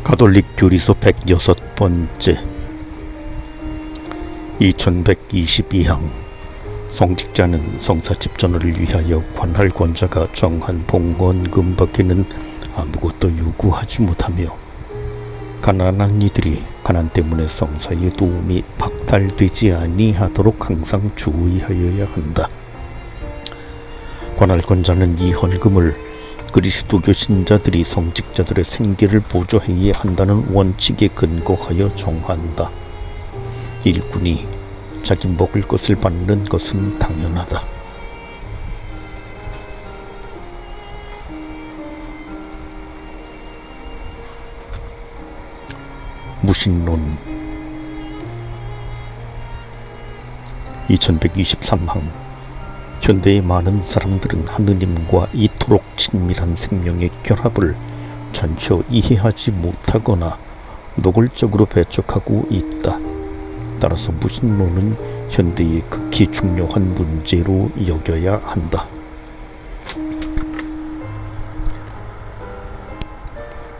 가톨릭 교리서 106번째 2122항 성직자는 성사집전을 위하여 관할 권자가 정한 봉헌금 밖에는 아무것도 요구하지 못하며 가난한 이들이 가난 때문에 성사의 도움이 박탈되지 아니하도록 항상 주의하여야 한다. 관할 권자는 이 헌금을 그리스도교 신자들이 성직자들의 생계를 보조해야 한다는 원칙에 근거하여 정한다. 일꾼이 자기 먹을 것을 받는 것은 당연하다. 무신론 2123항 현대의 많은 사람들은 하느님과 이토록 친밀한 생명의 결합을 전혀 이해하지 못하거나 노골적으로 배척하고 있다. 따라서 무신론은 현대의 극히 중요한 문제로 여겨야 한다.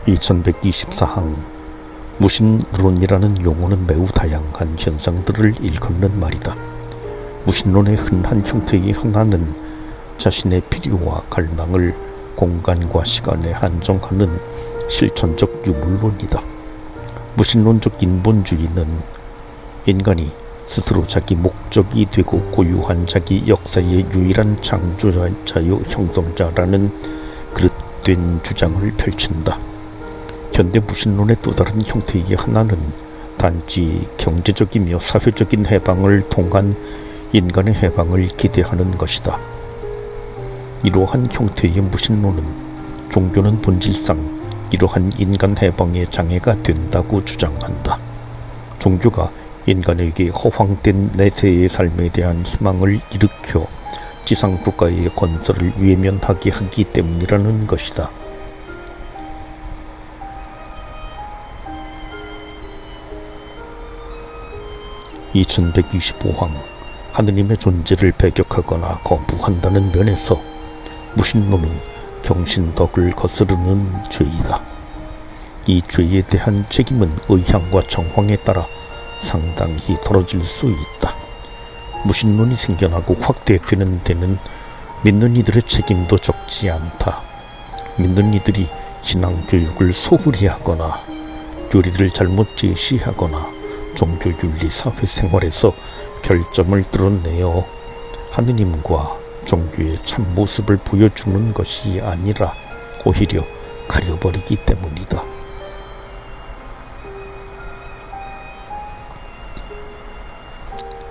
2124항 무신론이라는 용어는 매우 다양한 현상들을 일컫는 말이다. 무신론의 흔한 형태의 하나는 자신의 필요와 갈망을 공간과 시간에 한정하는 실천적 유물론이다. 무신론적 인본주의는 인간이 스스로 자기 목적이 되고 고유한 자기 역사의 유일한 창조자요 형성자라는 그릇된 주장을 펼친다. 현대 무신론의 또 다른 형태의 하나는 단지 경제적이며 사회적인 해방을 통한 인간의 해방을 기대하는 것이다. 이러한 형태의 무신론은 종교는 본질상 이러한 인간 해방의 장애가 된다고 주장한다. 종교가 인간에게 허황된 내세의 삶에 대한 희망을 일으켜 지상국가의 건설을 외면하게 하기 때문이라는 것이다. (2125항) 하느님의 존재를 배격하거나 거부한다는 면에서 무신론은 경신덕을 거스르는 죄이다. 이 죄에 대한 책임은 의향과 정황에 따라 상당히 떨어질 수 있다. 무신론이 생겨나고 확대되는 데는 믿는 이들의 책임도 적지 않다. 믿는 이들이 신앙교육을 소홀히 하거나 교리들을 잘못 제시하거나 종교윤리 사회생활에서 결점을 드러내어 하느님과 종교의 참모습을 보여주는 것이 아니라 오히려 가려버리기 때문이다.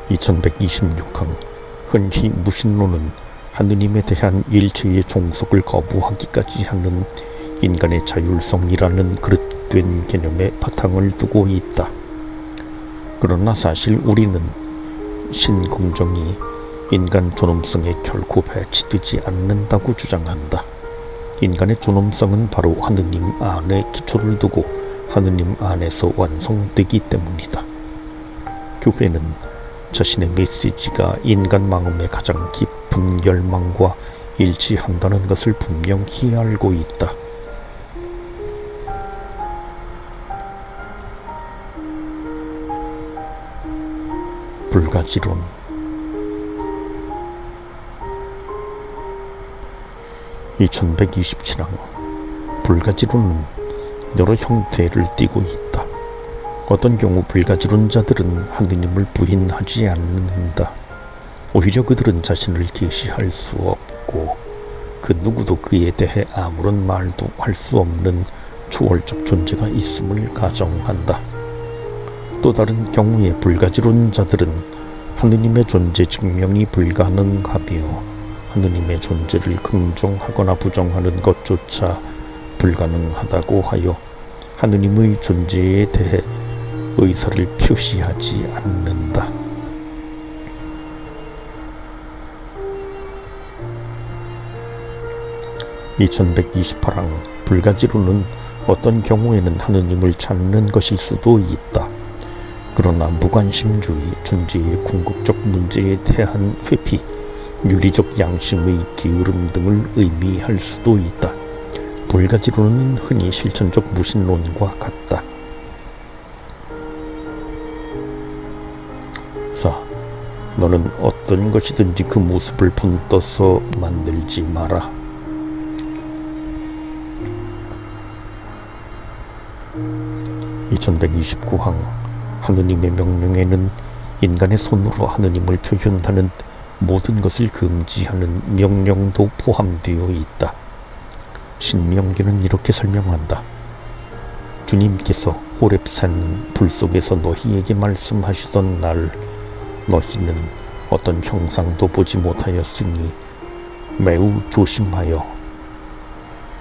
(2126항) 흔히 무신론은 하느님에 대한 일체의 종속을 거부하기까지 하는 인간의 자율성이라는 그릇된 개념에 바탕을 두고 있다. 그러나 사실 우리는 신공정이 인간 존엄성에 결코 배치되지 않는다고 주장한다. 인간의 존엄성은 바로 하느님 안에 기초를 두고 하느님 안에서 완성되기 때문이다. 교회는 자신의 메시지가 인간 마음의 가장 깊은 열망과 일치한다는 것을 분명히 알고 있다. 불가지론 2127항 불가지론은 여러 형태를 띠고 있다. 어떤 경우 불가지론자들은 하느님을 부인하지 않는다. 오히려 그들은 자신을 계시할 수 없고 그 누구도 그에 대해 아무런 말도 할 수 없는 초월적 존재가 있음을 가정한다. 또 다른 경우에 불가지론자들은 하느님의 존재 증명이 불가능하며 하느님의 존재를 긍정하거나 부정하는 것조차 불가능하다고 하여 하느님의 존재에 대해 의사를 표시하지 않는다. (2128항) 불가지론은 어떤 경우에는 하느님을 찾는 것일 수도 있다. 그러나 무관심주의, 존재의 궁극적 문제에 대한 회피, 윤리적 양심의 게으름 등을 의미할 수도 있다. 볼가지로는 흔히 실천적 무신론과 같다. 자, 너는 어떤 것이든지 그 모습을 본떠서 만들지 마라. (2129항) 하느님의 명령에는 인간의 손으로 하느님을 표현하는 모든 것을 금지하는 명령도 포함되어 있다. 신명기는 이렇게 설명한다. 주님께서 호렙산 불 속에서 너희에게 말씀하시던 날 너희는 어떤 형상도 보지 못하였으니 매우 조심하여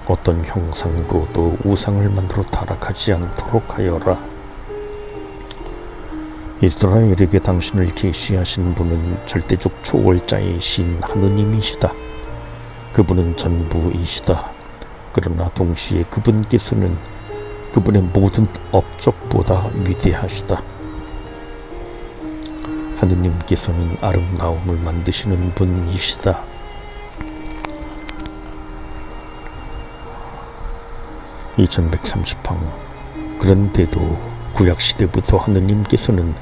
어떤 형상으로도 우상을 만들어 타락하지 않도록 하여라. 이스라엘에게 당신을 계시하신 분은 절대적 초월자의 신 하느님이시다. 그분은 전부이시다. 그러나 동시에 그분께서는 그분의 모든 업적보다 위대하시다. 하느님께서는 아름다움을 만드시는 분이시다. (2130항) 그런데도 구약시대부터 하느님께서는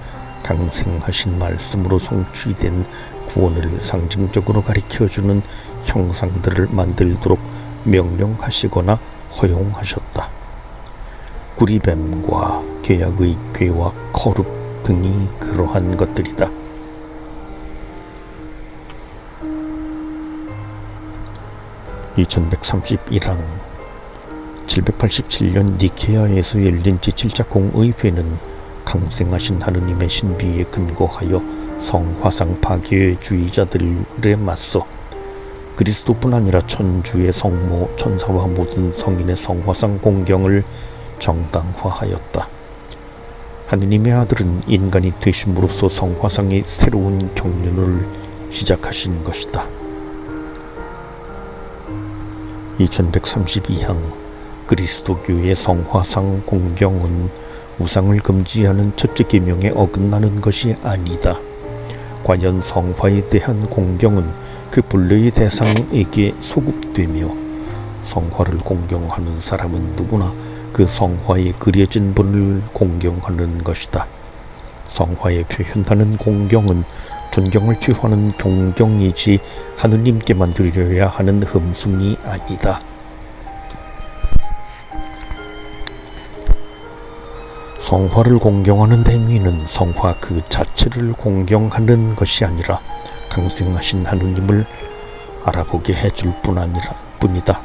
강생하신 말씀으로 성취된 구원을 상징적으로 가리켜주는 형상들을 만들도록 명령하시거나 허용하셨다. 구리뱀과 계약의 괴와 거룩 등이 그러한 것들이다. (2131항) 787년 니케아에서 열린 제7차 공의회는 강생하신 하느님의 신비에 근거하여 성화상 파괴주의자들에 맞서 그리스도뿐 아니라 천주의 성모, 천사와 모든 성인의 성화상 공경을 정당화하였다. 하느님의 아들은 인간이 되심으로써 성화상의 새로운 경륜을 시작하신 것이다. 2132항 그리스도교의 성화상 공경은 우상을 금지하는 첫째 계명에 어긋나는 것이 아니다. 과연 성화에 대한 공경은 그 본래의 대상에게 소급되며 성화를 공경하는 사람은 누구나 그 성화에 그려진 분을 공경하는 것이다. 성화에 표현하는 공경은 존경을 표하는 존경이지 하느님께만 드려야 하는 흠숭이 아니다. 성화를 공경하는 행위는 성화 그 자체를 공경하는 것이 아니라 강생하신 하느님을 알아보게 해줄 뿐이다.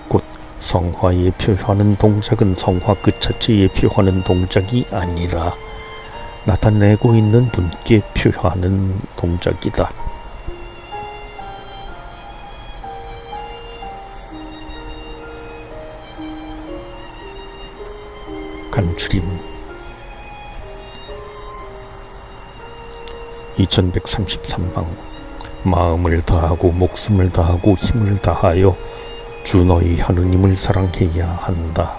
곧 성화에 표하는 동작은 성화 그 자체에 표하는 동작이 아니라 나타내고 있는 분께 표하는 동작이다. 간추림 2133항 마음을 다하고 목숨을 다하고 힘을 다하여 주 너희 하느님을 사랑해야 한다.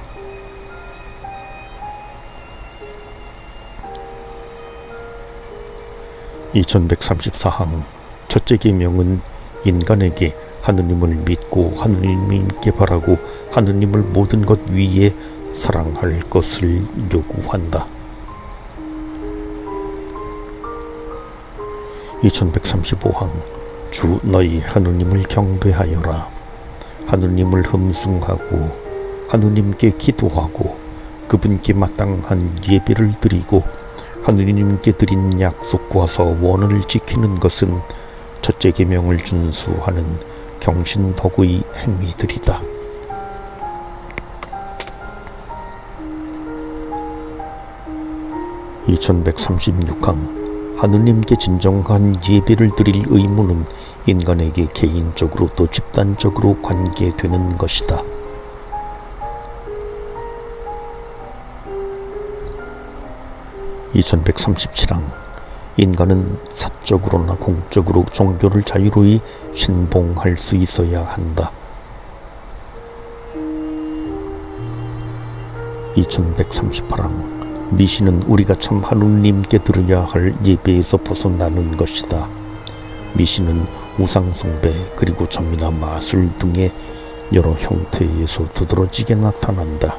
2134항 첫째 계명은 인간에게 하느님을 믿고 하느님께 바라고 하느님을 모든 것 위에 사랑할 것을 요구한다. 2135항 주 너희 하느님을 경배하여라. 하느님을 흠숭하고 하느님께 기도하고 그분께 마땅한 예배를 드리고 하느님께 드린 약속과 서원을 지키는 것은 첫째 계명을 준수하는 경신덕의 행위들이다. 2136항 하느님께 진정한 예배를 드릴 의무는 인간에게 개인적으로 또 집단적으로 관계되는 것이다. 2137항 인간은 사적으로나 공적으로 종교를 자유로이 신봉할 수 있어야 한다. 2138항 미신은 우리가 참 하느님께 드려야 할 예배에서 벗어나는 것이다. 미신은 우상숭배 그리고 점이나 마술 등의 여러 형태에서 두드러지게 나타난다.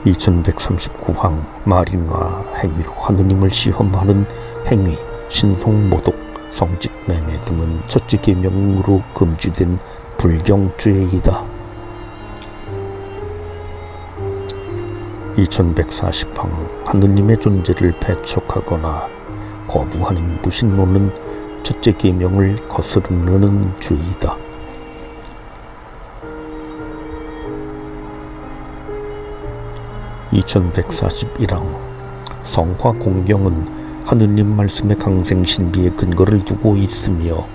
2139항 말이나 행위로 하느님을 시험하는 행위, 신성모독, 성직매매 등은 첫째 계명으로 금지된 불경죄이다. 2140항 하느님의 존재를 배척하거나 거부하는 무신론은 첫째 계명을 거스르는 죄이다. 2141항 성화 공경은 하느님 말씀의 강생신비의 근거를 두고 있으며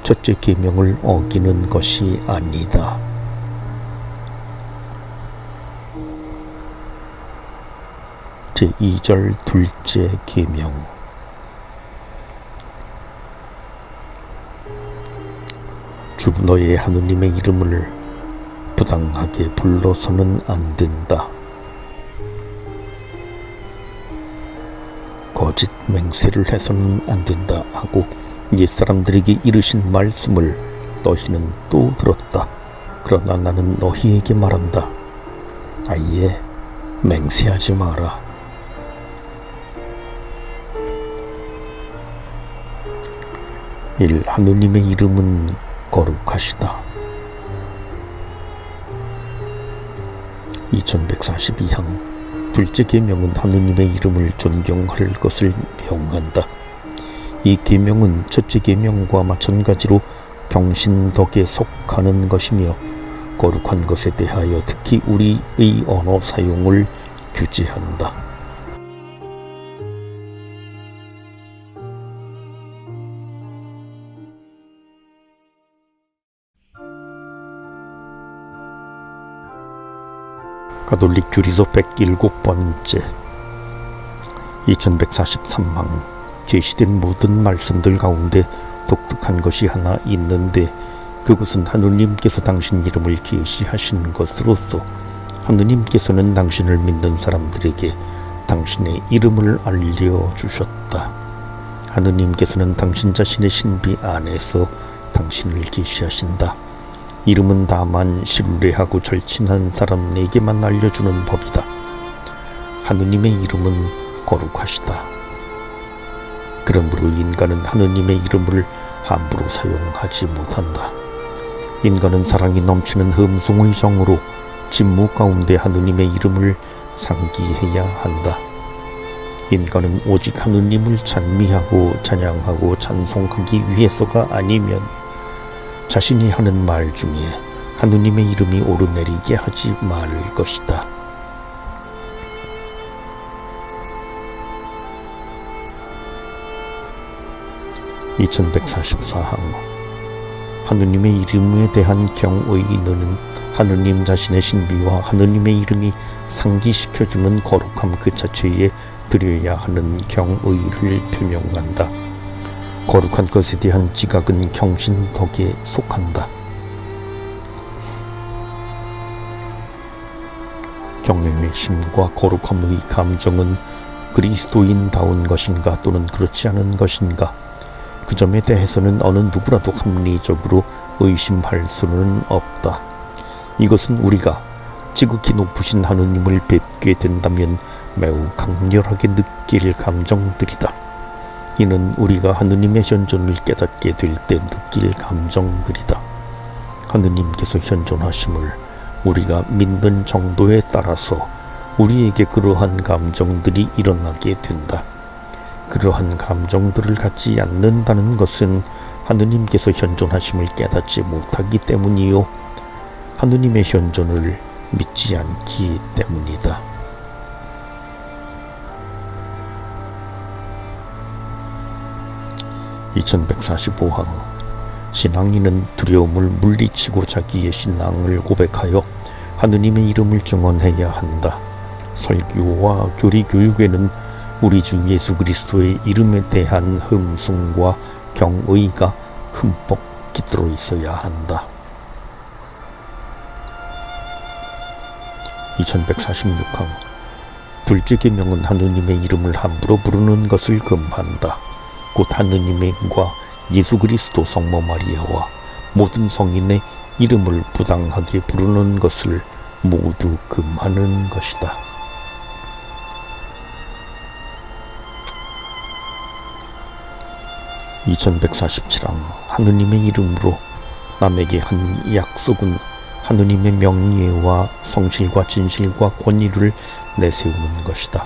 첫째 계명을 어기는 것이 아니다. 제2절 둘째 계명. 주 너의 하느님의 이름을 부당하게 불러서는 안 된다. 거짓 맹세를 해서는 안 된다 하고 옛사람들에게 이르신 말씀을 너희는 또 들었다. 그러나 나는 너희에게 말한다. 아예 맹세하지 마라. 1. 하느님의 이름은 거룩하시다. 2142항 둘째 계명은 하느님의 이름을 존경할 것을 명한다. 이 계명은 첫째 계명과 마찬가지로 경신덕에 속하는 것이며 거룩한 것에 대하여 특히 우리의 언어 사용을 규제한다. 가톨릭 교리서 107번째 2143항 계시된 모든 말씀들 가운데 독특한 것이 하나 있는데 그것은 하느님께서 당신 이름을 계시하신 것으로서 하느님께서는 당신을 믿는 사람들에게 당신의 이름을 알려주셨다. 하느님께서는 당신 자신의 신비 안에서 당신을 계시하신다. 이름은 다만 신뢰하고 절친한 사람에게만 알려주는 법이다. 하느님의 이름은 거룩하시다. 그러므로 인간은 하느님의 이름을 함부로 사용하지 못한다. 인간은 사랑이 넘치는 흠숭의 정으로 진무 가운데 하느님의 이름을 상기해야 한다. 인간은 오직 하느님을 찬미하고 찬양하고 찬송하기 위해서가 아니면 자신이 하는 말 중에 하느님의 이름이 오르내리게 하지 말 것이다. (2144항) 하느님의 이름에 대한 경의는 하느님 자신의 신비와 하느님의 이름이 상기시켜주는 거룩함 그 자체에 드려야 하는 경의를 표명한다. 거룩한 것에 대한 지각은 경신덕에 속한다. 경외의 심과 거룩함의 감정은 그리스도인다운 것인가 또는 그렇지 않은 것인가, 그 점에 대해서는 어느 누구라도 합리적으로 의심할 수는 없다. 이것은 우리가 지극히 높으신 하느님을 뵙게 된다면 매우 강렬하게 느낄 감정들이다. 이는 우리가 하느님의 현존을 깨닫게 될 때 느낄 감정들이다. 하느님께서 현존하심을 우리가 믿는 정도에 따라서 우리에게 그러한 감정들이 일어나게 된다. 그러한 감정들을 갖지 않는다는 것은 하느님께서 현존하심을 깨닫지 못하기 때문이요, 하느님의 현존을 믿지 않기 때문이다. 2145항 신앙인은 두려움을 물리치고 자기의 신앙을 고백하여 하느님의 이름을 증언해야 한다. 설교와 교리 교육에는 우리 주 예수 그리스도의 이름에 대한 흠숭과 경의가 흠뻑 깃들어 있어야 한다. 2146항 둘째 계명은 하느님의 이름을 함부로 부르는 것을 금한다. 곧 하느님과 예수 그리스도 성모 마리아와 모든 성인의 이름을 부당하게 부르는 것을 모두 금하는 것이다. (2147항) 하느님의 이름으로 남에게 한 약속은 하느님의 명예와 성실과 진실과 권위를 내세우는 것이다.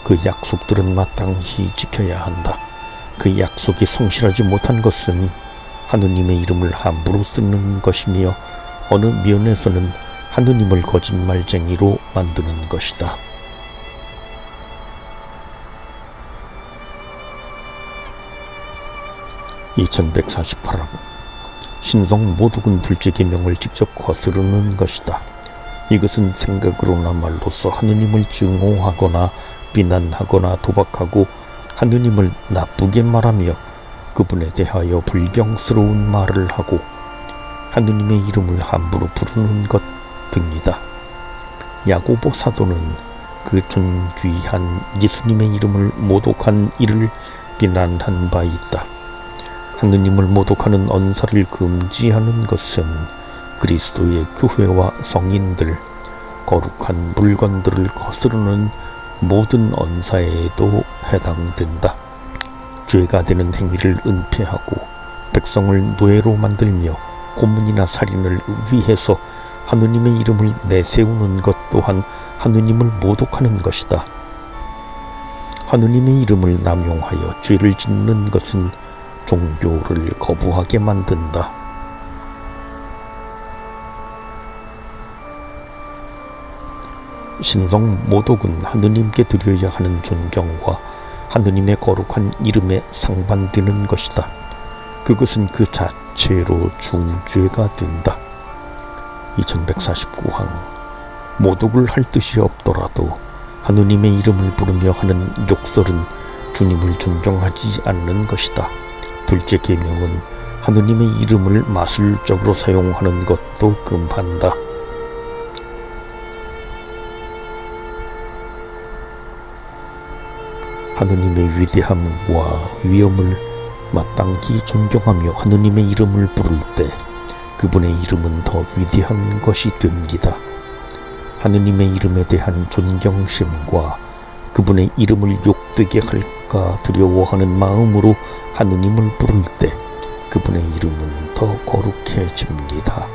그 약속들은 마땅히 지켜야 한다. 그 약속이 성실하지 못한 것은 하느님의 이름을 함부로 쓰는 것이며 어느 면에서는 하느님을 거짓말쟁이로 만드는 것이다. (2148항) 신성 모독은 둘째 계명을 직접 거스르는 것이다. 이것은 생각으로나 말로써 하느님을 증오하거나 비난하거나 도박하고 하느님을 나쁘게 말하며 그분에 대하여 불경스러운 말을 하고 하느님의 이름을 함부로 부르는 것 등이다. 야고보 사도는 그 존귀한 예수님의 이름을 모독한 이를 비난한 바 있다. 하느님을 모독하는 언사를 금지하는 것은 그리스도의 교회와 성인들, 거룩한 물건들을 거스르는 모든 언사에도 해당된다. 죄가 되는 행위를 은폐하고 백성을 노예로 만들며 고문이나 살인을 위해서 하느님의 이름을 내세우는 것 또한 하느님을 모독하는 것이다. 하느님의 이름을 남용하여 죄를 짓는 것은 종교를 거부하게 만든다. 신성 모독은 하느님께 드려야 하는 존경과 하느님의 거룩한 이름에 상반되는 것이다. 그것은 그 자체로 중죄가 된다. 2149항 모독을 할 뜻이 없더라도 하느님의 이름을 부르며 하는 욕설은 주님을 존경하지 않는 것이다. 둘째 계명은 하느님의 이름을 마술적으로 사용하는 것도 금한다. 하느님의 위대함과 위엄을 마땅히 존경하며 하느님의 이름을 부를 때 그분의 이름은 더 위대한 것이 됩니다. 하느님의 이름에 대한 존경심과 그분의 이름을 욕되게 할까 두려워하는 마음으로 하느님을 부를 때 그분의 이름은 더 거룩해집니다.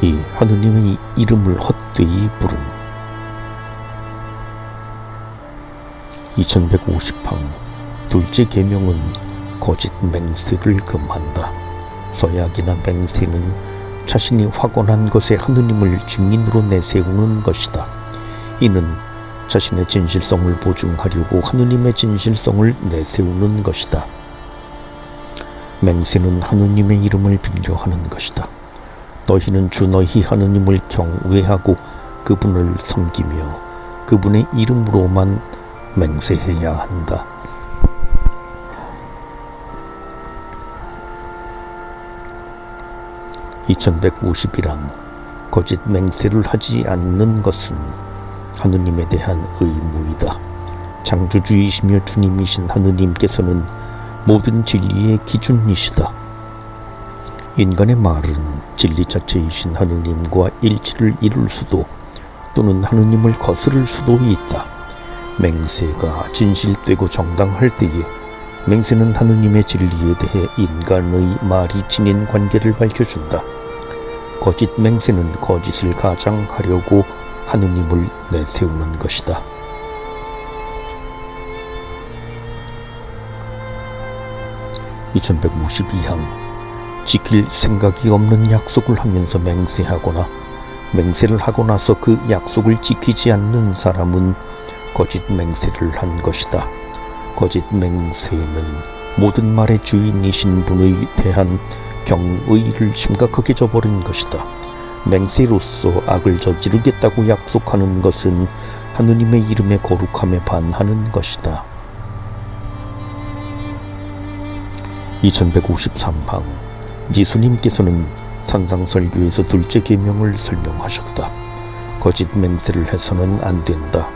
이 하느님의 이름을 헛되이 부름 2150항 둘째 계명은 거짓 맹세를 금한다. 서약이나 맹세는 자신이 확언한 것에 하느님을 증인으로 내세우는 것이다. 이는 자신의 진실성을 보증하려고 하느님의 진실성을 내세우는 것이다. 맹세는 하느님의 이름을 빌려하는 것이다. 너희는 주 너희 하느님을 경외하고 그분을 섬기며 그분의 이름으로만 맹세해야 한다. (2151항) 거짓 맹세를 하지 않는 것은 하느님에 대한 의무이다. 창조주이시며 주님이신 하느님께서는 모든 진리의 기준이시다. 인간의 말은 진리 자체이신 하느님과 일치를 이룰 수도 또는 하느님을 거스를 수도 있다. 맹세가 진실되고 정당할 때에 맹세는 하느님의 진리에 대해 인간의 말이 지닌 관계를 밝혀준다. 거짓 맹세는 거짓을 가장하려고 하느님을 내세우는 것이다. (2152항) 지킬 생각이 없는 약속을 하면서 맹세하거나 맹세를 하고 나서 그 약속을 지키지 않는 사람은 거짓 맹세를 한 것이다. 거짓 맹세는 모든 말의 주인이신 분에 대한 경의를 심각하게 저버린 것이다. 맹세로서 악을 저지르겠다고 약속하는 것은 하느님의 이름의 거룩함에 반하는 것이다. 2153항 예수님께서는 산상설교에서 둘째 계명을 설명하셨다. 거짓 맹세를 해서는 안 된다.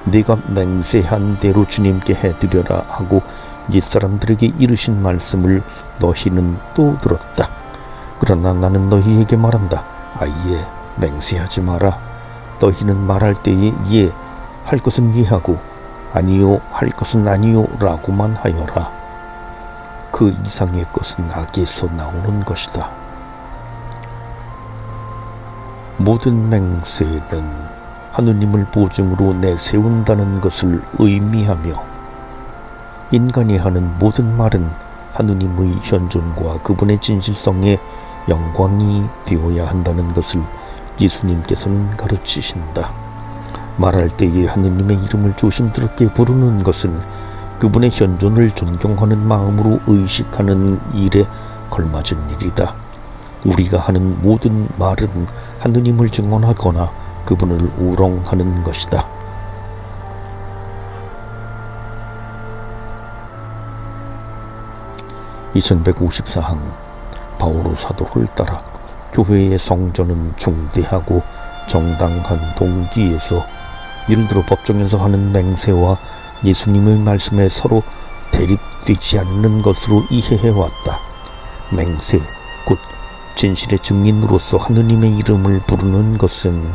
네가 맹세한 대로 주님께 해드려라 하고 옛사람들에게 이르신 말씀을 너희는 또 들었다. 그러나 나는 너희에게 말한다. 아예 맹세하지 마라. 너희는 말할 때에 예 할 것은 예하고 아니요 할 것은 아니요 라고만 하여라. 그 이상의 것은 악에서 나오는 것이다. 모든 맹세는 하느님을 보증으로 내세운다는 것을 의미하며 인간이 하는 모든 말은 하느님의 현존과 그분의 진실성에 영광이 되어야 한다는 것을 예수님께서는 가르치신다. 말할 때에 하느님의 이름을 조심스럽게 부르는 것은 그분의 현존을 존경하는 마음으로 의식하는 일에 걸맞은 일이다. 우리가 하는 모든 말은 하느님을 증언하거나 그분을 우롱하는 것이다. (2154항) 바오로 사도를 따라 교회의 성전은 중대하고 정당한 동기에서 예를 들어 법정에서 하는 맹세와 예수님의 말씀에 서로 대립되지 않는 것으로 이해해왔다. 맹세, 곧 진실의 증인으로서 하느님의 이름을 부르는 것은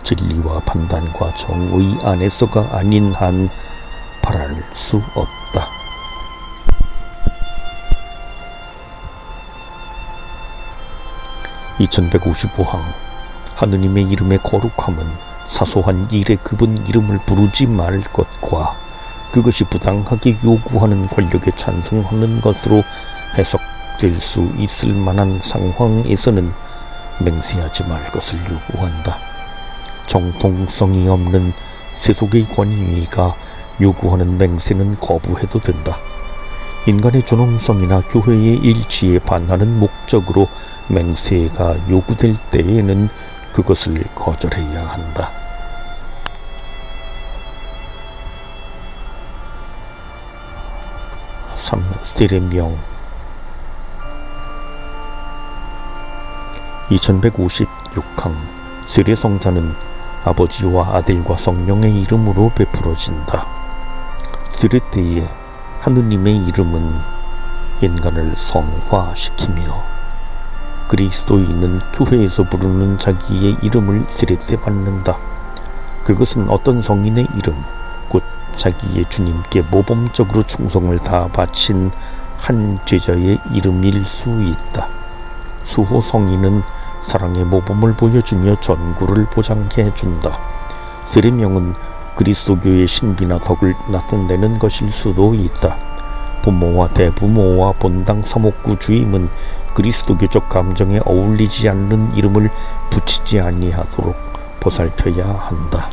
진리와 판단과 정의 안에서가 아닌 한 바랄 수 없다. (2155항) 하느님의 이름의 거룩함은 사소한 일에 그분 이름을 부르지 말 것과 그것이 부당하게 요구하는 권력에 찬성하는 것으로 해석될 수 있을 만한 상황에서는 맹세하지 말 것을 요구한다. 정통성이 없는 세속의 권위가 요구하는 맹세는 거부해도 된다. 인간의 존엄성이나 교회의 일치에 반하는 목적으로 맹세가 요구될 때에는 그것을 거절해야 한다. 3. 스틸의 명 2156항 스틸의 성사는 아버지와 아들과 성령의 이름으로 베풀어진다. 스틸의 때에 하느님의 이름은 인간을 성화시키며 그리스도인은 교회에서 부르는 자기의 이름을 스틸 때 받는다. 그것은 어떤 성인의 이름, 곧 자기의 주님께 모범적으로 충성을 다 바친 한 제자의 이름일 수 있다. 수호 성인은 사랑의 모범을 보여주며 전구를 보장해 준다. 스틸의 명은 그리스도교의 신비나 덕을 나타내는 것일 수도 있다. 부모와 대부모와 본당 사목구 주임은 그리스도교적 감정에 어울리지 않는 이름을 붙이지 아니하도록 보살펴야 한다.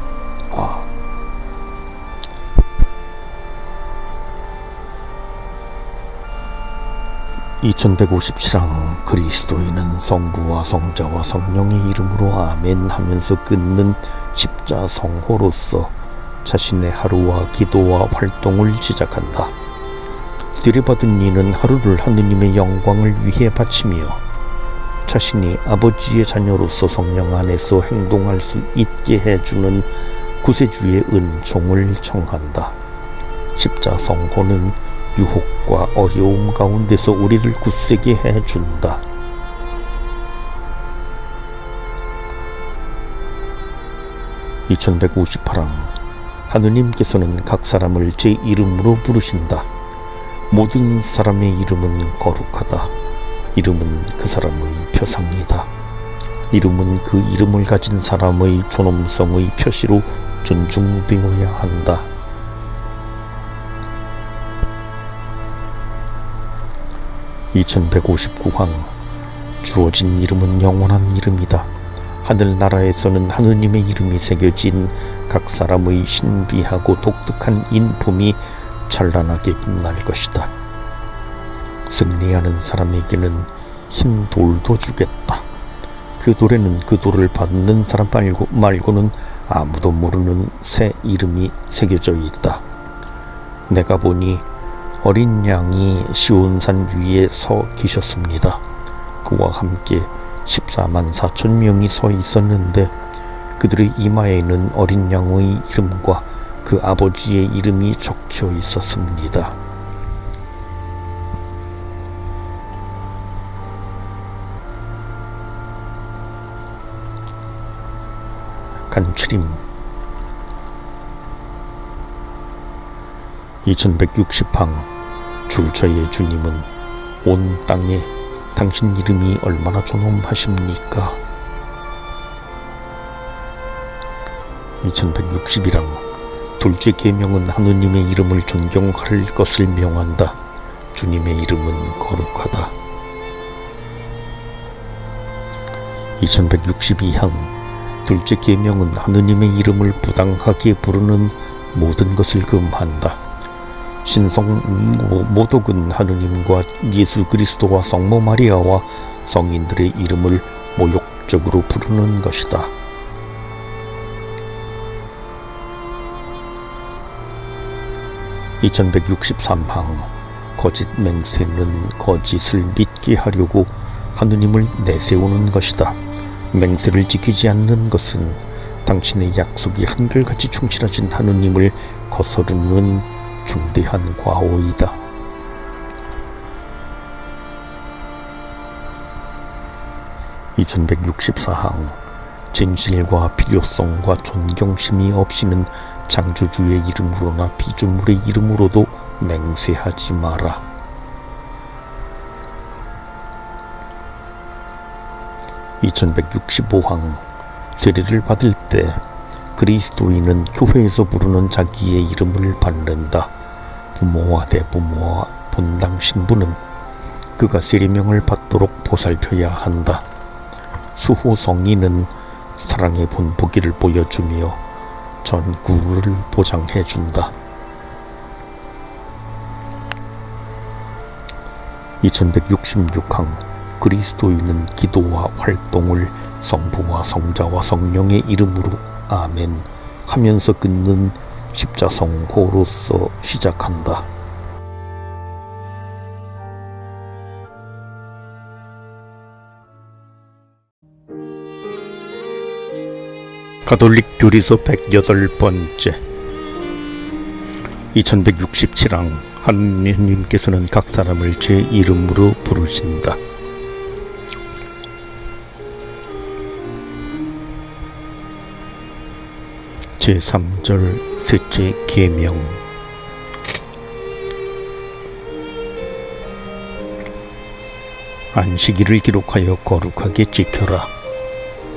2157항 그리스도인은 성부와 성자와 성령의 이름으로 아멘 하면서 끊는 십자성호로서 자신의 하루와 기도와 활동을 시작한다. 들여받은 이는 하루를 하느님의 영광을 위해 바치며 자신이 아버지의 자녀로서 성령 안에서 행동할 수 있게 해주는 구세주의 은총을 청한다. 십자성호는 유혹과 어려움 가운데서 우리를 굳세게 해준다. (2158항) 하느님께서는 각 사람을 제 이름으로 부르신다. 모든 사람의 이름은 거룩하다. 이름은 그 사람의 표상이다. 이름은 그 이름을 가진 사람의 존엄성의 표시로 존중되어야 한다. (2159항) 주어진 이름은 영원한 이름이다. 하늘나라에서는 하느님의 이름이 새겨진 각 사람의 신비하고 독특한 인품이 찬란하게 빛날 것이다. 승리하는 사람에게는 흰 돌도 주겠다. 그 돌에는 그 돌을 받는 사람 말고는 아무도 모르는 새 이름이 새겨져 있다. 내가 보니 어린 양이 시온산 위에 서 계셨습니다. 그와 함께 14만 4천 명이 서 있었는데 그들의 이마에는 어린 양의 이름과 그 아버지의 이름이 적혀 있었습니다. 간추림 2160항 줄처의 주님은 온 땅에 당신 이름이 얼마나 존엄하십니까? 2161항 둘째 계명은 하느님의 이름을 존경할 것을 명한다. 주님의 이름은 거룩하다. 2162항 둘째 계명은 하느님의 이름을 부당하게 부르는 모든 것을 금한다. 신성 모독은 하느님과 예수 그리스도와 성모 마리아와 성인들의 이름을 모욕적으로 부르는 것이다. 2163항 거짓 맹세는 거짓을 믿게 하려고 하느님을 내세우는 것이다. 맹세를 지키지 않는 것은 당신의 약속이 한결같이 충실하신 하느님을 거스르는 중대한 과오이다. 2164항 진실과 필요성과 존경심이 없이는 창조주의 이름으로나 피조물의 이름으로도 맹세하지 마라. 2165항 세례를 받을 때 그리스도인은 교회에서 부르는 자기의 이름을 받는다. 부모와 대부모와 본당 신부는 그가 세례명을 받도록 보살펴야 한다. 수호 성인은 사랑의 본보기를 보여주며 전구를 보장해준다. 2166항 그리스도인은 기도와 활동을 성부와 성자와 성령의 이름으로 아멘 하면서 끊는 십자성호로서 시작한다. 가톨릭 교리서 108번째 2167항 하느님께서는 각 사람을 제 이름으로 부르신다. 제3절 셋째 계명 안식일을 기록하여 거룩하게 지켜라.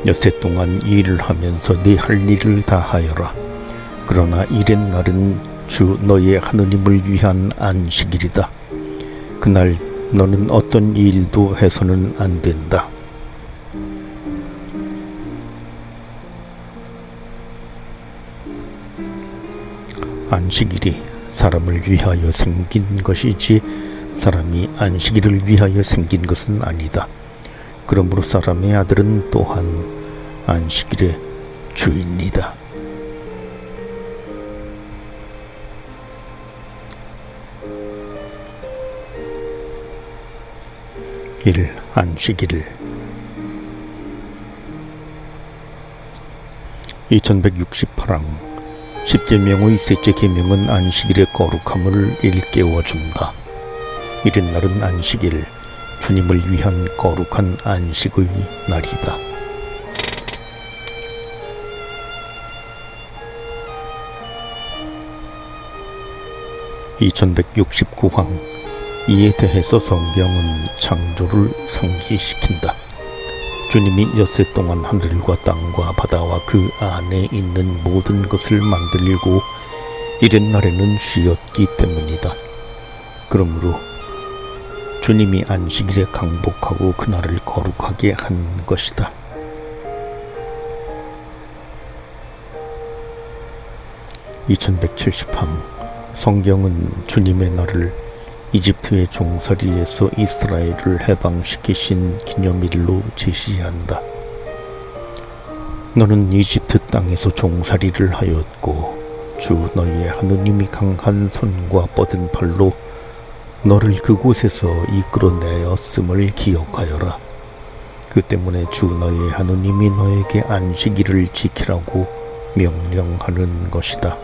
엿새 동안 일을 하면서 네 할 일을 다 하여라. 그러나 일의 날은 주 너의 하느님을 위한 안식일이다. 그날 너는 어떤 일도 해서는 안 된다. 안식일이 사람을 위하여 생긴 것이지 사람이 안식일을 위하여 생긴 것은 아니다. 그러므로 사람의 아들은 또한 안식일의 주인이다. 1. 안식일 2168항 십계명의 셋째 계명은 안식일의 거룩함을 일깨워준다. 이른 날은 안식일, 주님을 위한 거룩한 안식의 날이다. 2169항 이에 대해서 성경은 창조를 상기시킨다. 주님이 엿새 동안 하늘과 땅과 바다와 그 안에 있는 모든 것을 만들고 이른 날에는 쉬었기 때문이다. 그러므로 주님이 안식일에 강복하고 그날을 거룩하게 한 것이다. 2170항 성경은 주님의 날을 이집트의 종살이에서 이스라엘을 해방시키신 기념일로 제시한다. 너는 이집트 땅에서 종살이를 하였고 주 너의 하느님이 강한 손과 뻗은 팔로 너를 그곳에서 이끌어내었음을 기억하여라. 그 때문에 주 너의 하느님이 너에게 안식일을 지키라고 명령하는 것이다.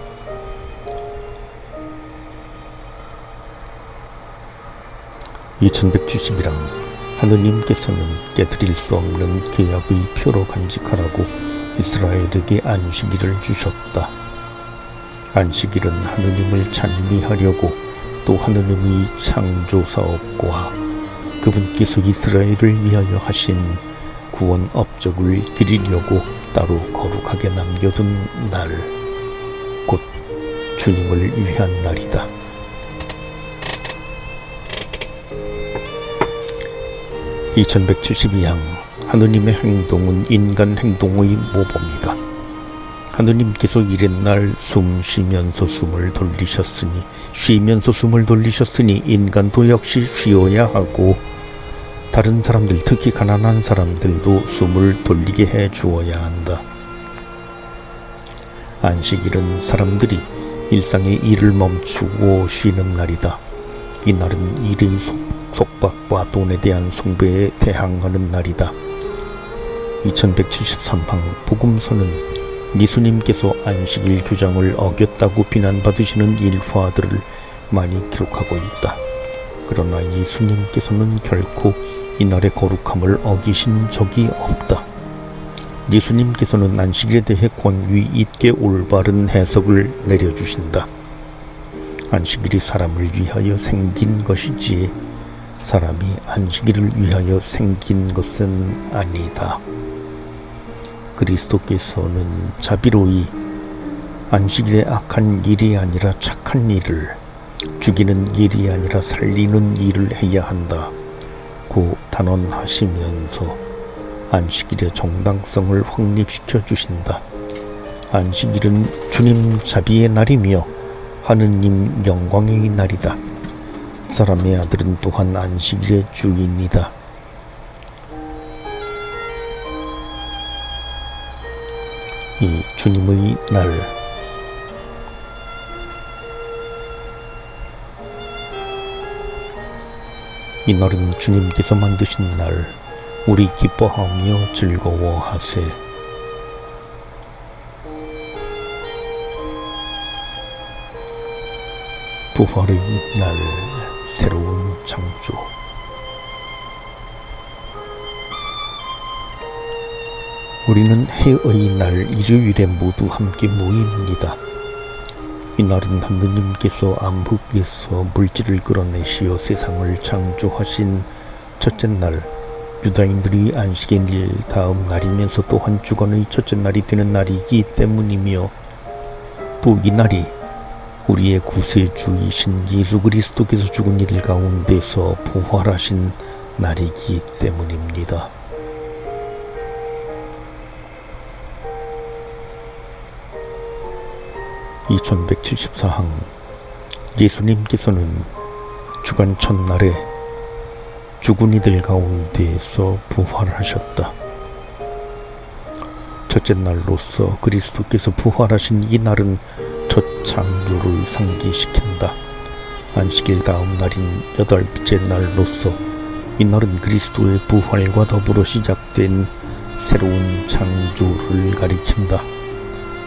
2170이랑 하느님께서는 깨뜨릴 수 없는 계약의 표로 간직하라고 이스라엘에게 안식일을 주셨다. 안식일은 하느님을 찬미하려고 또 하느님의 창조 사업과 그분께서 이스라엘을 위하여 하신 구원 업적을 기리려고 따로 거룩하게 남겨둔 날, 곧 주님을 위한 날이다. (2172양) 하느님의 행동은 인간 행동의 모범이다. 하느님께서 이튿날 쉬면서 숨을 돌리셨으니 인간도 역시 쉬어야 하고 다른 사람들, 특히 가난한 사람들도 숨을 돌리게 해 주어야 한다. 안식일은 사람들이 일상의 일을 멈추고 쉬는 날이다. 이 날은 일의 속박과 돈에 대한 숭배에 대항하는 날이다. 2173항 복음서는 예수님께서 안식일 규정을 어겼다고 비난받으시는 일화들을 많이 기록하고 있다. 그러나 예수님께서는 결코 이날의 거룩함을 어기신 적이 없다. 예수님께서는 안식일에 대해 권위 있게 올바른 해석을 내려주신다. 안식일이 사람을 위하여 생긴 것이지 사람이 안식일을 위하여 생긴 것은 아니다. 그리스도께서는 자비로이 안식일에 악한 일이 아니라 착한 일을, 죽이는 일이 아니라 살리는 일을 해야 한다 고 단언하시면서 안식일의 정당성을 확립시켜 주신다. 안식일은 주님 자비의 날이며 하느님 영광의 날이다. 사람의 아들은 또한 안식일의 주인이다. 이 주님의 날, 이 날은 주님께서 만드신 날, 우리 기뻐하며 즐거워하세. 부활의 날, 새로운 창조. 우리는 해의 날 일요일에 모두 함께 모입니다. 이날은 하느님께서 암흑에서 물질을 끌어내시어 세상을 창조하신 첫째 날, 유다인들이 안식의 일 다음 날이면서 또한 주간의 첫째 날이 되는 날이기 때문이며, 또 이 날이 우리의 구세주이신 예수 그리스도께서 죽은 이들 가운데서 부활하신 날이기 때문입니다. 2174항 예수님께서는 주간 첫날에 죽은 이들 가운데에서 부활하셨다. 첫째 날로서 그리스도께서 부활하신 이 날은 첫 창조를 상기시킨다. 안식일 다음 날인 여덟째 날로서 이 날은 그리스도의 부활과 더불어 시작된 새로운 창조를 가리킨다.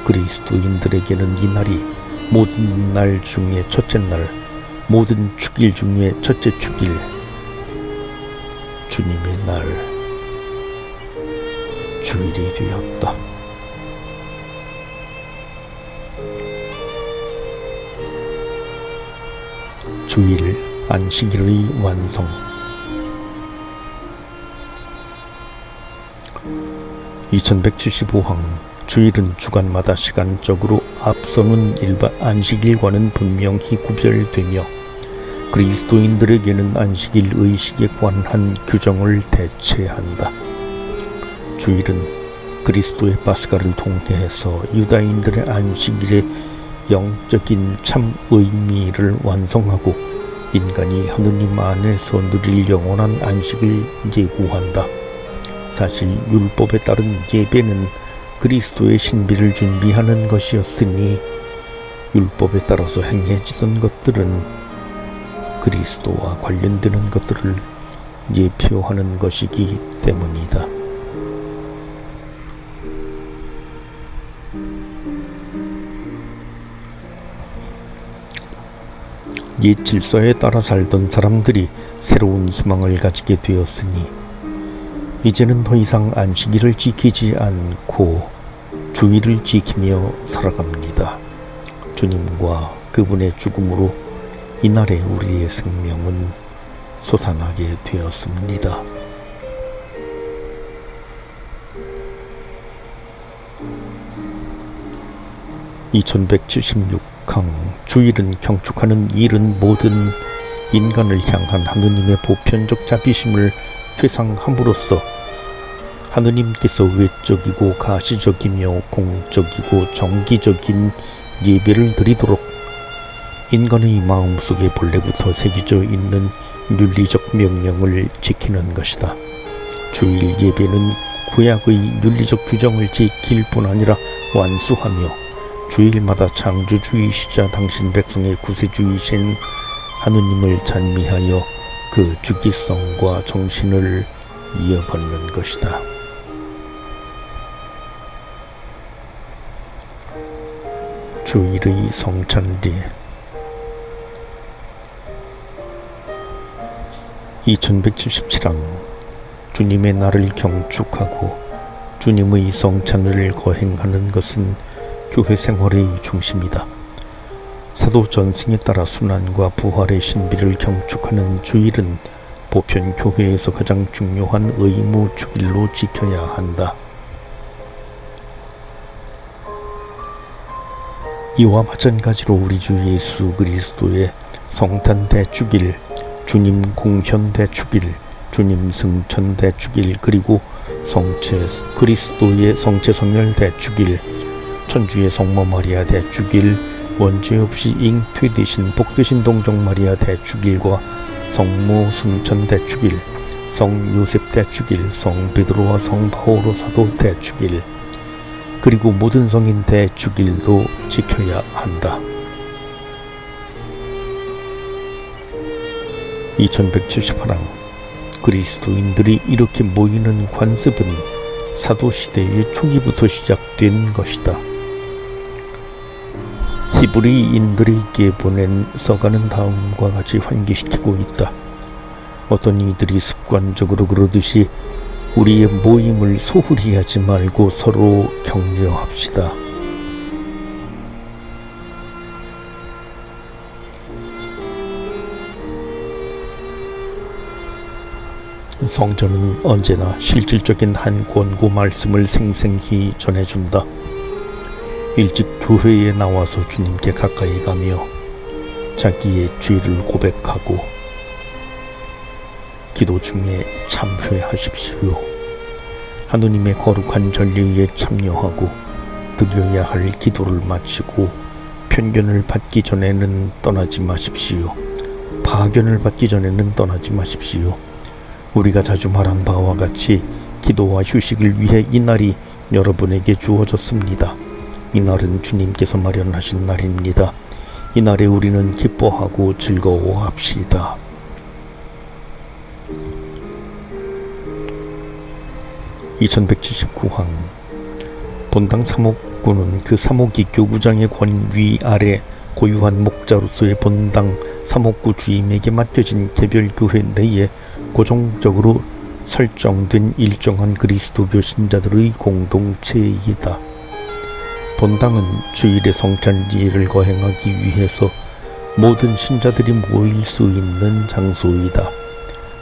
그리스도인들에게는 이 날이 모든 날 중에 첫째 날, 모든 축일 중에 첫째 축일, 주님의 날, 주일이 되었다. 주일, 안식일의 완성. (2175항) 주일은 주간마다 시간적으로 앞서는 일반 안식일과는 분명히 구별되며 그리스도인들에게는 안식일 의식에 관한 규정을 대체한다. 주일은 그리스도의 파스가를 통해서 유다인들의 안식일의 영적인 참 의미를 완성하고 인간이 하느님 안에서 누릴 영원한 안식을 예고한다. 사실 율법에 따른 예배는 그리스도의 신비를 준비하는 것이었으니 율법에 따라서 행해지던 것들은 그리스도와 관련되는 것들을 예표하는 것이기 때문이다. 옛 질서에 따라 살던 사람들이 새로운 희망을 가지게 되었으니 이제는 더 이상 안식일을 지키지 않고 주일을 지키며 살아갑니다. 주님과 그분의 죽음으로 이날에 우리의 생명은 솟아나게 되었습니다. (2176강) 주일은 경축하는 일은 모든 인간을 향한 하느님의 보편적 자비심을 회상함으로써 하느님께서 외적이고 가시적이며 공적이고 정기적인 예배를 드리도록 인간의 마음속에 본래부터 새겨져 있는 윤리적 명령을 지키는 것이다. 주일 예배는 구약의 윤리적 규정을 지킬 뿐 아니라 완수하며 주일마다 창조주이시자 당신 백성의 구세주이신 하느님을 찬미하여 그 주기성과 정신을 이어받는 것이다. 주일의 성찬리 2177강 주님의 날을 경축하고 주님의 성찬을 거행하는 것은 교회 생활의 중심이다. 사도 전승에 따라 순환과 부활의 신비를 경축하는 주일은 보편 교회에서 가장 중요한 의무 주일로 지켜야 한다. 이와 마찬가지로 우리 주 예수 그리스도의 성탄 대축일, 주님 공현 대축일, 주님 승천 대축일, 그리고 그리스도의 성체성열 대축일, 천주의 성모 마리아 대축일, 원죄 없이 잉태되신 복되신 동정 마리아 대축일과 성모 승천 대축일, 성 요셉 대축일, 성 베드로와 성 바오로 사도 대축일, 그리고 모든 성인 대축일도 지켜야 한다. 2178강 그리스도인들이 이렇게 모이는 관습은 사도시대의 초기부터 시작된 것이다. 히브리인들에게 보낸 서가는 다음과 같이 환기시키고 있다. 어떤 이들이 습관적으로 그러듯이 우리의 모임을 소홀히 하지 말고 서로 격려합시다. 성전은 언제나 실질적인 한 권고 말씀을 생생히 전해준다. 일찍 교회에 나와서 주님께 가까이 가며 자기의 죄를 고백하고 기도 중에 참회하십시오. 하느님의 거룩한 전례에 참여하고 드려야 할 기도를 마치고 편견을 받기 전에는 떠나지 마십시오. 파견을 받기 전에는 떠나지 마십시오. 우리가 자주 말한 바와 같이 기도와 휴식을 위해 이 날이 여러분에게 주어졌습니다. 이 날은 주님께서 마련하신 날입니다. 이 날에 우리는 기뻐하고 즐거워합시다. (2179강) 본당 사목구는 그 사목이 교구장의 권위 아래 고유한 목자로서의 본당 사목구 주임에게 맡겨진 개별교회 내에 고정적으로 설정된 일정한 그리스도교 신자들의 공동체이다. 본당은 주일의 성찬리를 거행하기 위해서 모든 신자들이 모일 수 있는 장소이다.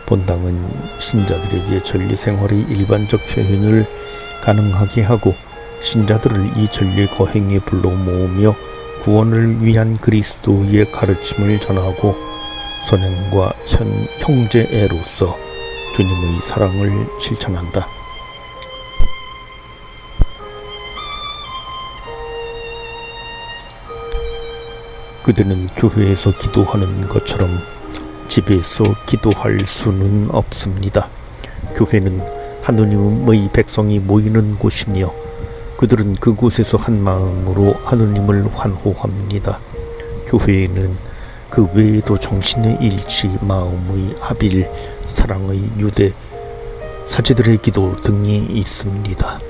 본당은 신자들에게 전례 생활의 일반적 표현을 가능하게 하고 신자들을 이 전례 거행에 불러 모으며 구원을 위한 그리스도의 가르침을 전하고 선행과 형제애로서 주님의 사랑을 실천한다. 그들은 교회에서 기도하는 것처럼 집에서 기도할 수는 없습니다. 교회는 하느님의 백성이 모이는 곳이며 그들은 그곳에서 한 마음으로 하느님을 환호합니다. 교회에는 그 외에도 정신의 일치, 마음의 합일, 사랑의 유대, 사제들의 기도 등이 있습니다.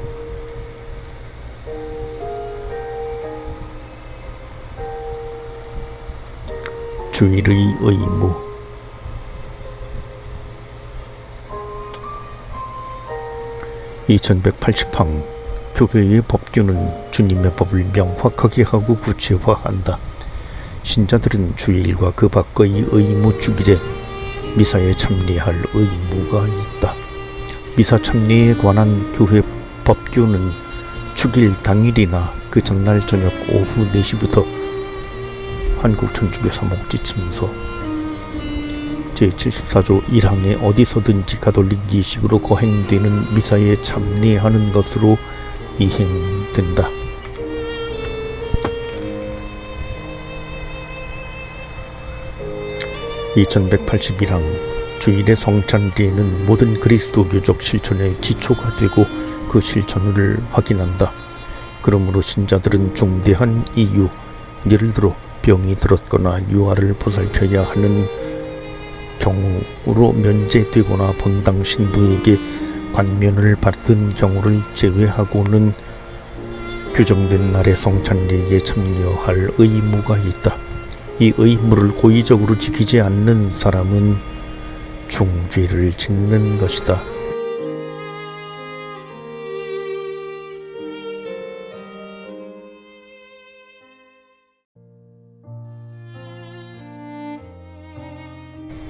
주일의 의무. (2180항) 교회의 법규는 주님의 법을 명확하게 하고 구체화한다. 신자들은 주일과 그 밖의 의무 주일에 미사에 참여할 의무가 있다. 미사 참여에 관한 교회 법규는 주일 당일이나 그 전날 저녁 오후 4시부터 한국천주교 사목지침서 제74조 1항에 어디서든지 가톨릭 예식으로 거행되는 미사에 참여하는 것으로 이행된다. (2181항) 주일의 성찬례는 모든 그리스도교적 실천의 기초가 되고 그 실천을 확인한다. 그러므로 신자들은 중대한 이유, 예를 들어 병이 들었거나 유아를 보살펴야 하는 경우로 면제되거나 본당 신부에게 관면을 받은 경우를 제외하고는 규정된 날의 성찬례에 참여할 의무가 있다. 이 의무를 고의적으로 지키지 않는 사람은 중죄를 짓는 것이다.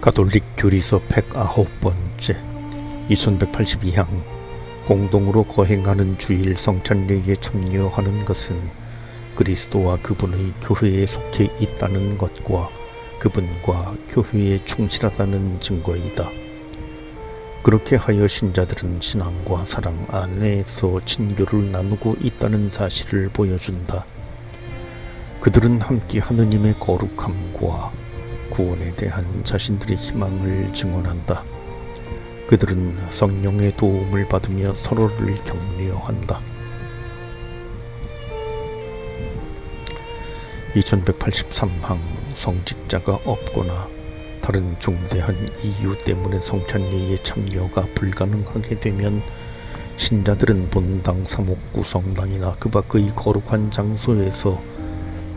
가톨릭 교리서 109번째 2182항 공동으로 거행하는 주일 성찬례에 참여하는 것은 그리스도와 그분의 교회에 속해 있다는 것과 그분과 교회에 충실하다는 증거이다. 그렇게 하여 신자들은 신앙과 사랑 안에서 친교를 나누고 있다는 사실을 보여준다. 그들은 함께 하느님의 거룩함과 구원에 대한 자신들의 희망을 증언한다. 그들은 성령의 도움을 받으며 서로를 격려한다. 2183항 성직자가 없거나 다른 중대한 이유 때문에 성찬례에 참여가 불가능하게 되면 신자들은 본당 사목구 성당이나 그 밖의 거룩한 장소에서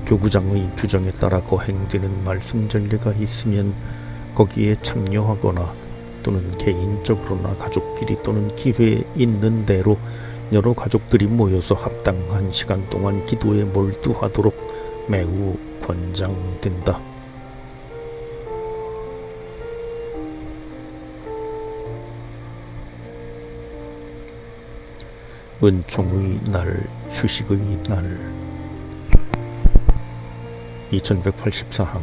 교구장의 규정에 따라 거행되는 말씀 전례가 있으면 거기에 참여하거나 또는 개인적으로나 가족끼리 또는 기회에 있는 대로 여러 가족들이 모여서 합당한 시간 동안 기도에 몰두하도록 매우 권장된다. 은총의 날, 휴식의 날. 2184항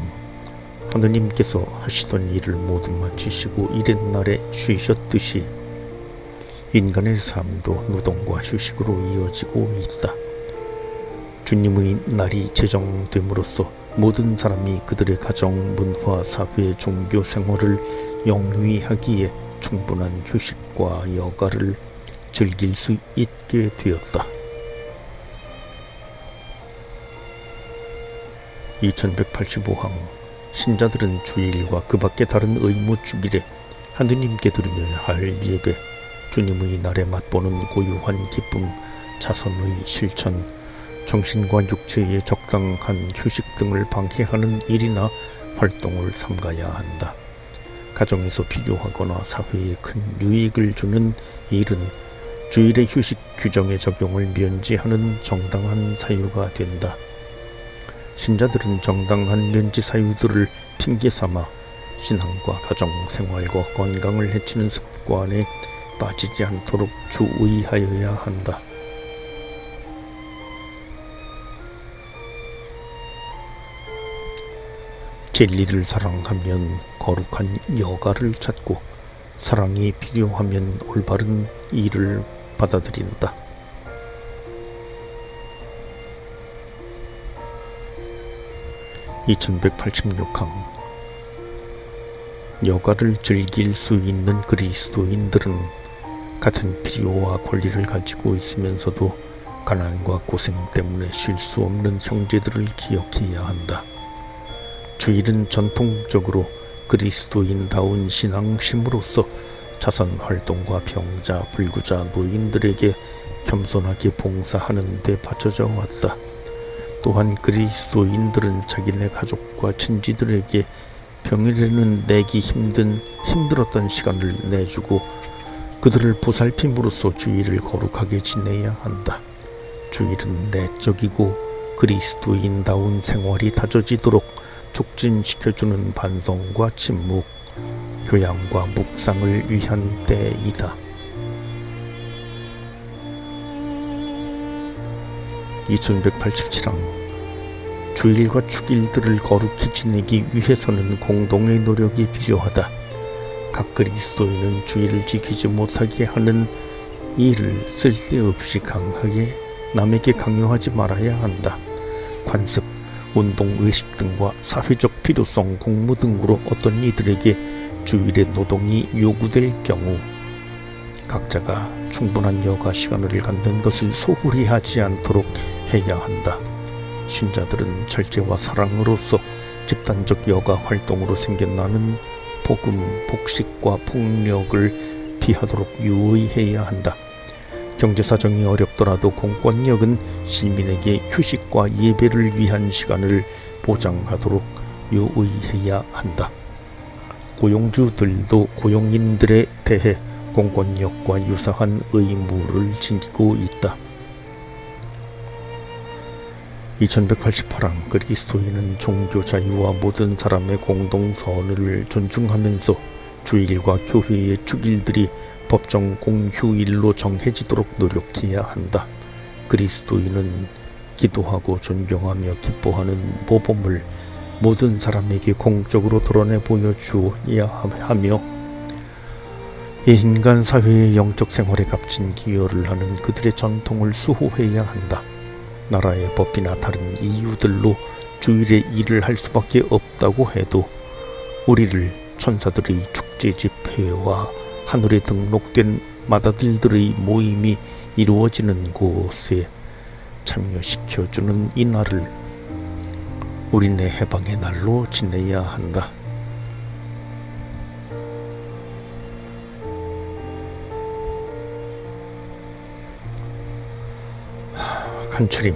하느님께서 하시던 일을 모두 마치시고 이튿날에 쉬셨듯이 인간의 삶도 노동과 휴식으로 이어지고 있다. 주님의 날이 제정됨으로써 모든 사람이 그들의 가정, 문화, 사회, 종교 생활을 영위하기에 충분한 휴식과 여가를 즐길 수 있게 되었다. 2185항 신자들은 주일과 그 밖의 다른 의무 주일에 하느님께 드려야 할 예배, 주님의 날에 맛보는 고유한 기쁨, 자선의 실천, 정신과 육체의 적당한 휴식 등을 방해하는 일이나 활동을 삼가야 한다. 가정에서 필요하거나 사회에 큰 유익을 주는 일은 주일의 휴식 규정의 적용을 면제하는 정당한 사유가 된다. 신자들은 정당한 면제 사유들을 핑계삼아 신앙과 가정, 생활과 건강을 해치는 습관에 빠지지 않도록 주의하여야 한다. 진리를 사랑하면 거룩한 여가를 찾고 사랑이 필요하면 올바른 일을 받아들인다. 2186항 여가를 즐길 수 있는 그리스도인들은 같은 필요와 권리를 가지고 있으면서도 가난과 고생 때문에 쉴 수 없는 형제들을 기억해야 한다. 주일은 전통적으로 그리스도인다운 신앙심으로서 자선활동과 병자, 불구자, 노인들에게 겸손하게 봉사하는 데 바쳐져 왔다. 또한 그리스도인들은 자기네 가족과 친지들에게 평일에는 내기 힘들었던 시간을 내주고 그들을 보살핌으로써 주일을 거룩하게 지내야 한다. 주일은 내적이고 그리스도인다운 생활이 다져지도록 촉진시켜주는 반성과 침묵, 교양과 묵상을 위한 때이다. 2187항 주일과 축일들을 거룩히 지내기 위해서는 공동의 노력이 필요하다. 각 그리스도인은 주일을 지키지 못하게 하는 일을 쓸데없이 강하게 남에게 강요하지 말아야 한다. 관습, 운동, 외식 등과 사회적 필요성, 공무 등으로 어떤 이들에게 주일의 노동이 요구될 경우 각자가 충분한 여가 시간을 갖는 것을 소홀히 하지 않도록 해야 한다. 신자들은 절제와 사랑으로서 집단적 여가 활동으로 생겨나는 복음, 복식과 폭력을 피하도록 유의해야 한다. 경제사정이 어렵더라도 공권력은 시민에게 휴식과 예배를 위한 시간을 보장하도록 유의해야 한다. 고용주들도 고용인들에 대해 공권력과 유사한 의무를 지니고 있다. 2188항 그리스도인은 종교 자유와 모든 사람의 공동선을 존중하면서 주일과 교회의 축일들이 법정 공휴일로 정해지도록 노력해야 한다. 그리스도인은 기도하고 존경하며 기뻐하는 모범을 모든 사람에게 공적으로 드러내 보여주어야 하며 인간 사회의 영적 생활에 값진 기여를 하는 그들의 전통을 수호해야 한다. 나라의 법이나 다른 이유들로 주일에 일을 할 수밖에 없다고 해도 우리를 천사들의 축제 집회와 하늘에 등록된 마다들들의 모임이 이루어지는 곳에 참여시켜주는 이 날을 우리네 해방의 날로 지내야 한다. 간추림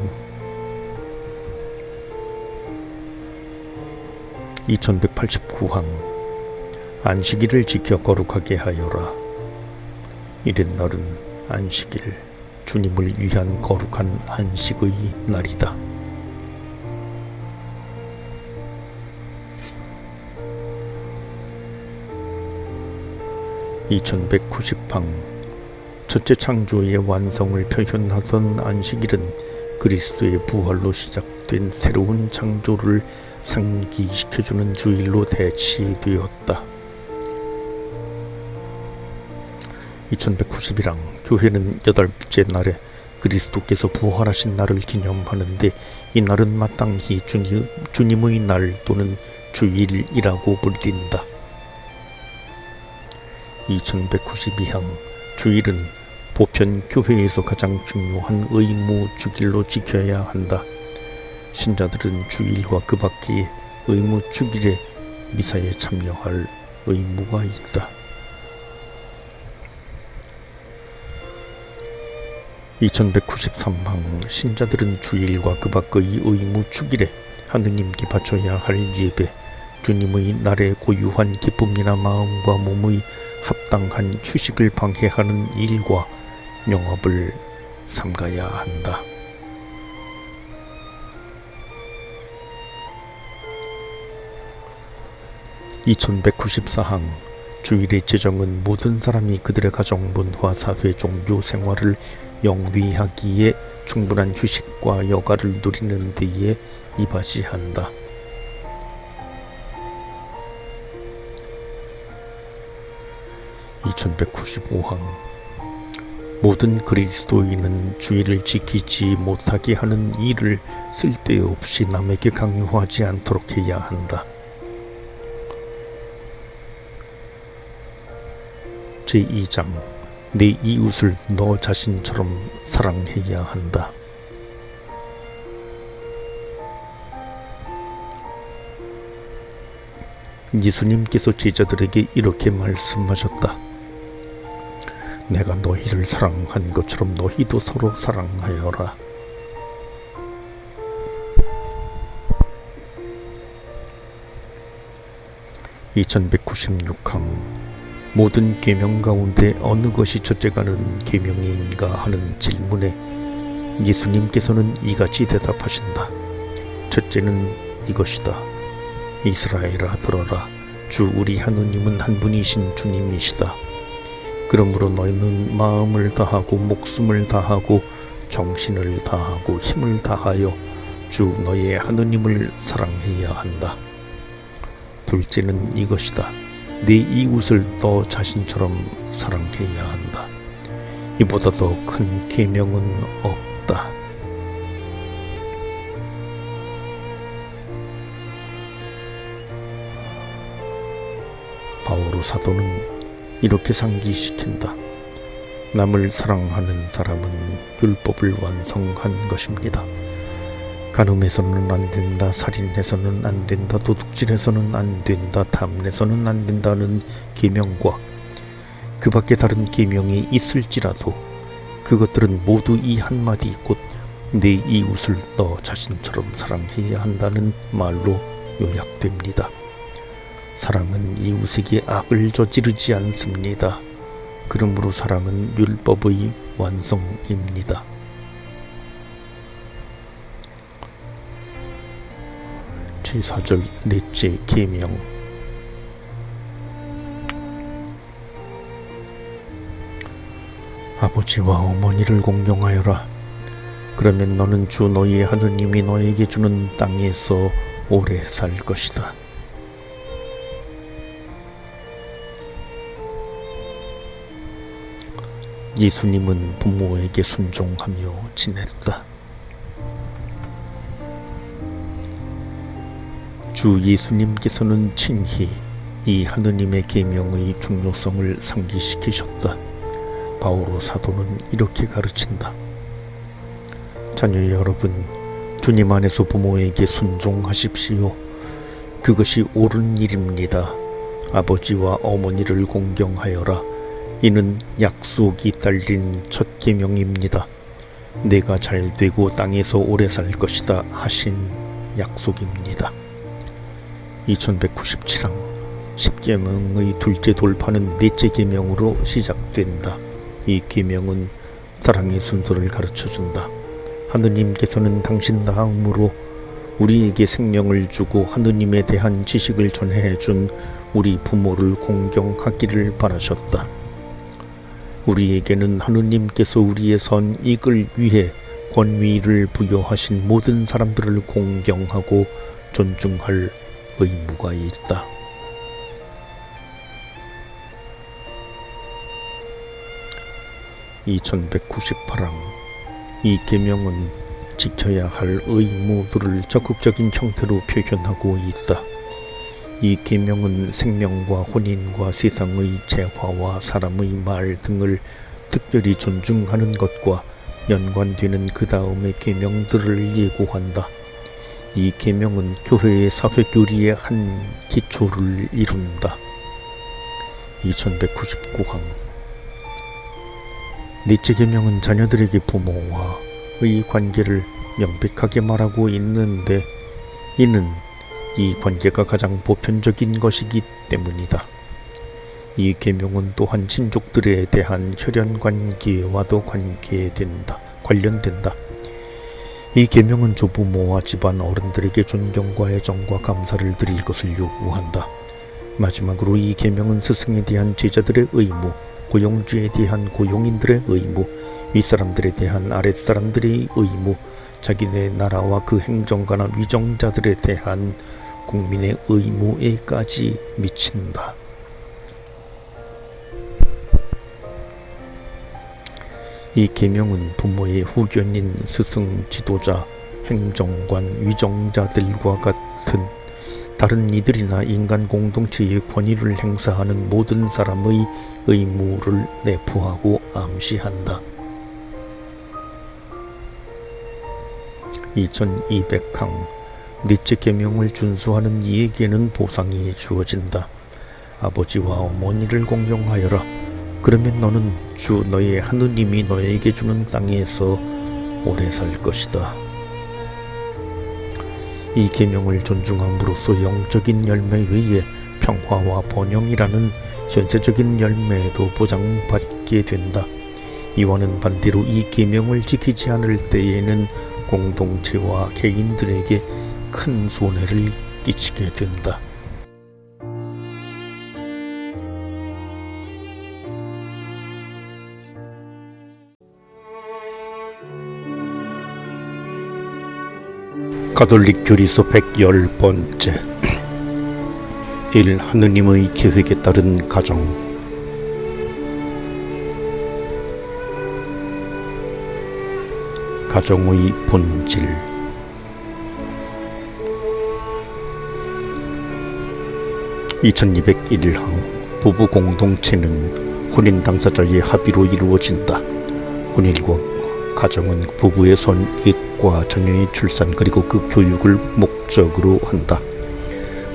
2189항 안식일을 지켜 거룩하게 하여라. 이른 날은 안식일, 주님을 위한 거룩한 안식의 날이다. 2190항 첫째 창조의 완성을 표현하던 안식일은 그리스도의 부활로 시작된 새로운 창조를 상기시켜주는 주일로 대치되었다. 2191항 교회는 여덟째 날에 그리스도께서 부활하신 날을 기념하는데 이 날은 마땅히 주님의 날 또는 주일이라고 불린다. 2192항 주일은 보편 교회에서 가장 중요한 의무 주일로 지켜야 한다. 신자들은 주일과 그 밖의 의무 주일에 미사에 참여할 의무가 있다. 2193항 신자들은 주일과 그 밖의 의무 주일에 하느님께 바쳐야 할 예배, 주님의 날의 고유한 기쁨이나 마음과 몸의 합당한 휴식을 방해하는 일과 영업을 삼가야 한다. 2194항 주일의 제정은 모든 사람이 그들의 가정, 문화, 사회, 종교 생활을 영위하기에 충분한 휴식과 여가를 누리는 데에 이바지한다. 2195항 모든 그리스도인은 주일을 지키지 못하게 하는 일을 쓸데없이 남에게 강요하지 않도록 해야 한다. 제2장 내 이웃을 너 자신처럼 사랑해야 한다. 예수님께서 제자들에게 이렇게 말씀하셨다. 내가 너희를 사랑한 것처럼 너희도 서로 사랑하여라. 2196항 모든 계명 가운데 어느 것이 첫째가는 계명인가 하는 질문에 예수님께서는 이같이 대답하신다. 첫째는 이것이다. 이스라엘아 들어라. 주 우리 하느님은 한 분이신 주님이시다. 그러므로 너희는 마음을 다하고 목숨을 다하고 정신을 다하고 힘을 다하여 주 너희의 하느님을 사랑해야 한다. 둘째는 이것이다. 네 이웃을 너 자신처럼 사랑해야 한다. 이보다 더 큰 계명은 없다. 바오로 사도는 이렇게 상기시킨다. 남을 사랑하는 사람은 율법을 완성한 것입니다. 간음해서는 안 된다, 살인해서는 안 된다, 도둑질해서는 안 된다, 탐내서는 안 된다는 계명과 그 밖에 다른 계명이 있을지라도 그것들은 모두 이 한마디 곧 내 이웃을 너 자신처럼 사랑해야 한다는 말로 요약됩니다. 사랑은 이웃에게 악을 저지르지 않습니다. 그러므로 사랑은 율법의 완성입니다. 제4절 넷째 계명. 아버지와 어머니를 공경하여라. 그러면 너는 주 너희의 하느님이 너에게 주는 땅에서 오래 살 것이다. 예수님은 부모에게 순종하며 지냈다. 주 예수님께서는 친히 이 하느님의 계명의 중요성을 상기시키셨다. 바오로 사도는 이렇게 가르친다. 자녀 여러분, 주님 안에서 부모에게 순종하십시오. 그것이 옳은 일입니다. 아버지와 어머니를 공경하여라. 이는 약속이 딸린 첫 계명입니다. 내가 잘되고 땅에서 오래 살 것이다 하신 약속입니다. 2197항 10계명의 둘째 돌파는 넷째 계명으로 시작된다. 이 계명은 사랑의 순서를 가르쳐준다. 하느님께서는 당신 다음으로 우리에게 생명을 주고 하느님에 대한 지식을 전해준 우리 부모를 공경하기를 바라셨다. 우리에게는 하느님께서 우리의 선익을 위해 권위를 부여하신 모든 사람들을 공경하고 존중할 의무가 있다. (2198항) 이 계명은 지켜야 할 의무들을 적극적인 형태로 표현하고 있다. 이 계명은 생명과 혼인과 세상의 재화와 사람의 말 등을 특별히 존중하는 것과 연관되는 그 다음의 계명들을 예고한다. 이 계명은 교회의 사회교리의 한 기초를 이룬다. 2199항 넷째 계명은 자녀들에게 부모와의 관계를 명백하게 말하고 있는데 이는 이 관계가 가장 보편적인 것이기 때문이다. 이 계명은 또한 친족들에 대한 혈연 관계와도 관련된다. 이 계명은 조부모와 집안 어른들에게 존경과 애정과 감사를 드릴 것을 요구한다. 마지막으로 이 계명은 스승에 대한 제자들의 의무, 고용주에 대한 고용인들의 의무, 윗사람들에 대한 아랫사람들의 의무, 자기네 나라와 그 행정가나 위정자들에 대한 국민의 의무에까지 미친다. 이 계명은 부모의 후견인 스승, 지도자, 행정관, 위정자들과 같은 다른 이들이나 인간 공동체의 권위를 행사하는 모든 사람의 의무를 내포하고 암시한다. 2200항 넷째 계명을 준수하는 이에게는 보상이 주어진다. 아버지와 어머니를 공경하여라. 그러면 너는 주 너의 하느님이 너에게 주는 땅에서 오래 살 것이다. 이 계명을 존중함으로써 영적인 열매 외에 평화와 번영이라는 현세적인 열매도 보장받게 된다. 이와는 반대로 이 계명을 지키지 않을 때에는 공동체와 개인들에게 큰 손해를 끼치게 된다. 가톨릭 교리서 110번째 1. 하느님의 계획에 따른 가정. 가정의 본질. (2201항) 부부 공동체는 혼인 당사자의 합의로 이루어진다. 혼인과 가정은 부부의 선익과 자녀의 출산 그리고 그 교육을 목적으로 한다.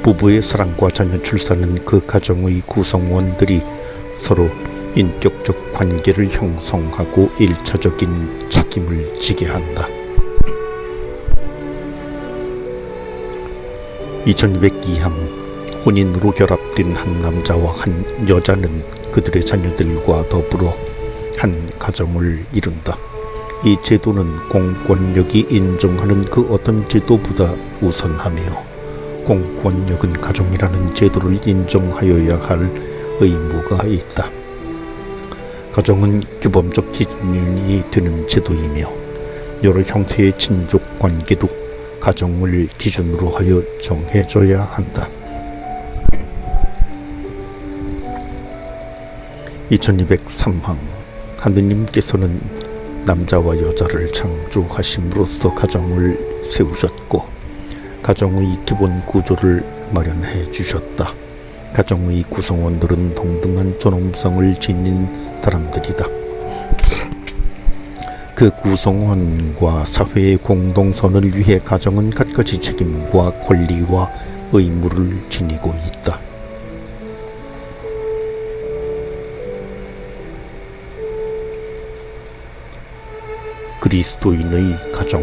부부의 사랑과 자녀 출산은 그 가정의 구성원들이 서로 인격적 관계를 형성하고 일차적인 책임을 지게 한다. 2202항 혼인으로 결합된 한 남자와 한 여자는 그들의 자녀들과 더불어 한 가정을 이룬다. 이 제도는 공권력이 인정하는 그 어떤 제도보다 우선하며 공권력은 가정이라는 제도를 인정하여야 할 의무가 있다. 가정은 규범적 기준이 되는 제도이며 여러 형태의 친족 관계도 가정을 기준으로 하여 정해져야 한다. 2203항 하느님께서는 남자와 여자를 창조하심으로써 가정을 세우셨고 가정의 기본 구조를 마련해 주셨다. 가정의 구성원들은 동등한 존엄성을 지닌 사람들이다. 그 구성원과 사회의 공동선을 위해 가정은 갖가지 책임과 권리와 의무를 지니고 있다. 그리스도인의 가정.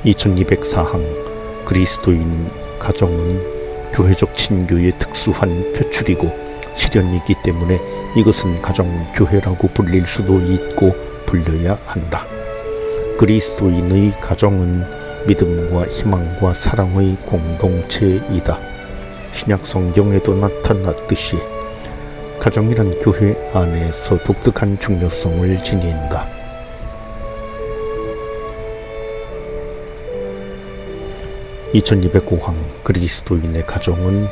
2204항 그리스도인 가정은 교회적 친교의 특수한 표출이고 실현이기 때문에 이것은 가정교회라고 불릴 수도 있고 불려야 한다. 그리스도인의 가정은 믿음과 희망과 사랑의 공동체이다. 신약 성경에도 나타났듯이 가정이란 교회 안에서 독특한 중요성을 지닌다. 2205항 그리스도인의 가정은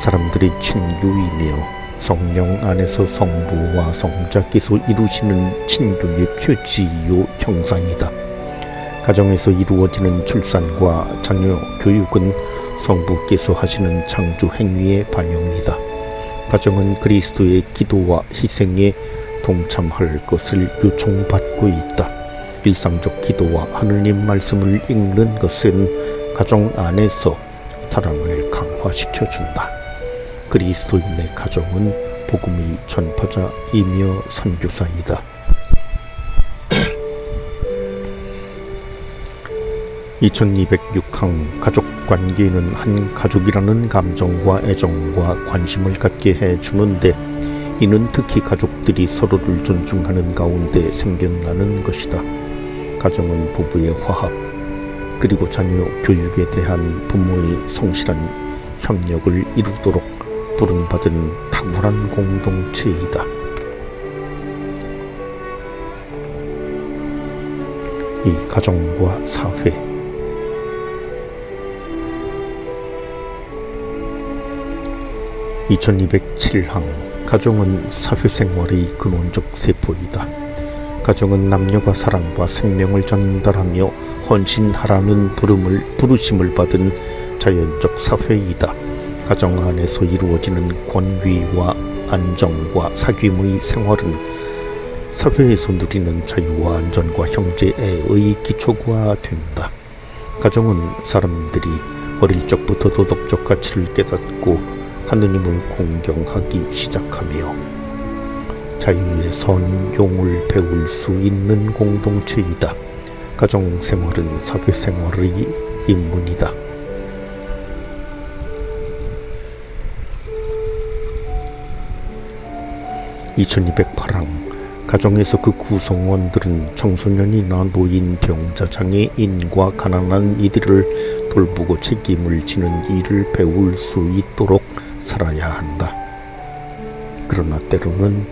사람들의 친교이며 성령 안에서 성부와 성자께서 이루시는 친교의 표지요 형상이다. 가정에서 이루어지는 출산과 자녀 교육은 성부께서 하시는 창조 행위의 반영이다. 가정은 그리스도의 기도와 희생에 동참할 것을 요청받고 있다. 일상적 기도와 하느님 말씀을 읽는 것은 가정 안에서 사랑을 강화시켜준다. 그리스도인의 가정은 복음의 전파자이며 선교사이다. 2206항 가족관계는 한 가족이라는 감정과 애정과 관심을 갖게 해주는데 이는 특히 가족들이 서로를 존중하는 가운데 생겨나는 것이다. 가정은 부부의 화합 그리고 자녀 교육에 대한 부모의 성실한 협력을 이루도록 부름받은 탁월한 공동체이다. 이 가정과 사회. 2207항 가정은 사회생활의 근원적 세포이다. 가정은 남녀가 사랑과 생명을 전달하며 헌신하라는 부르심을 받은 자연적 사회이다. 가정 안에서 이루어지는 권위와 안정과 사귐의 생활은 사회에서 누리는 자유와 안전과 형제애의 기초가 된다. 가정은 사람들이 어릴 적부터 도덕적 가치를 깨닫고 하느님을 공경하기 시작하며 자유의 선용을 배울 수 있는 공동체이다. 가정생활은 사회생활의 입문이다. 2208항 가정에서 그 구성원들은 청소년이나 노인, 병자, 장애인과 가난한 이들을 돌보고 책임을 지는 일을 배울 수 있도록 살아야 한다. 그러나 때로는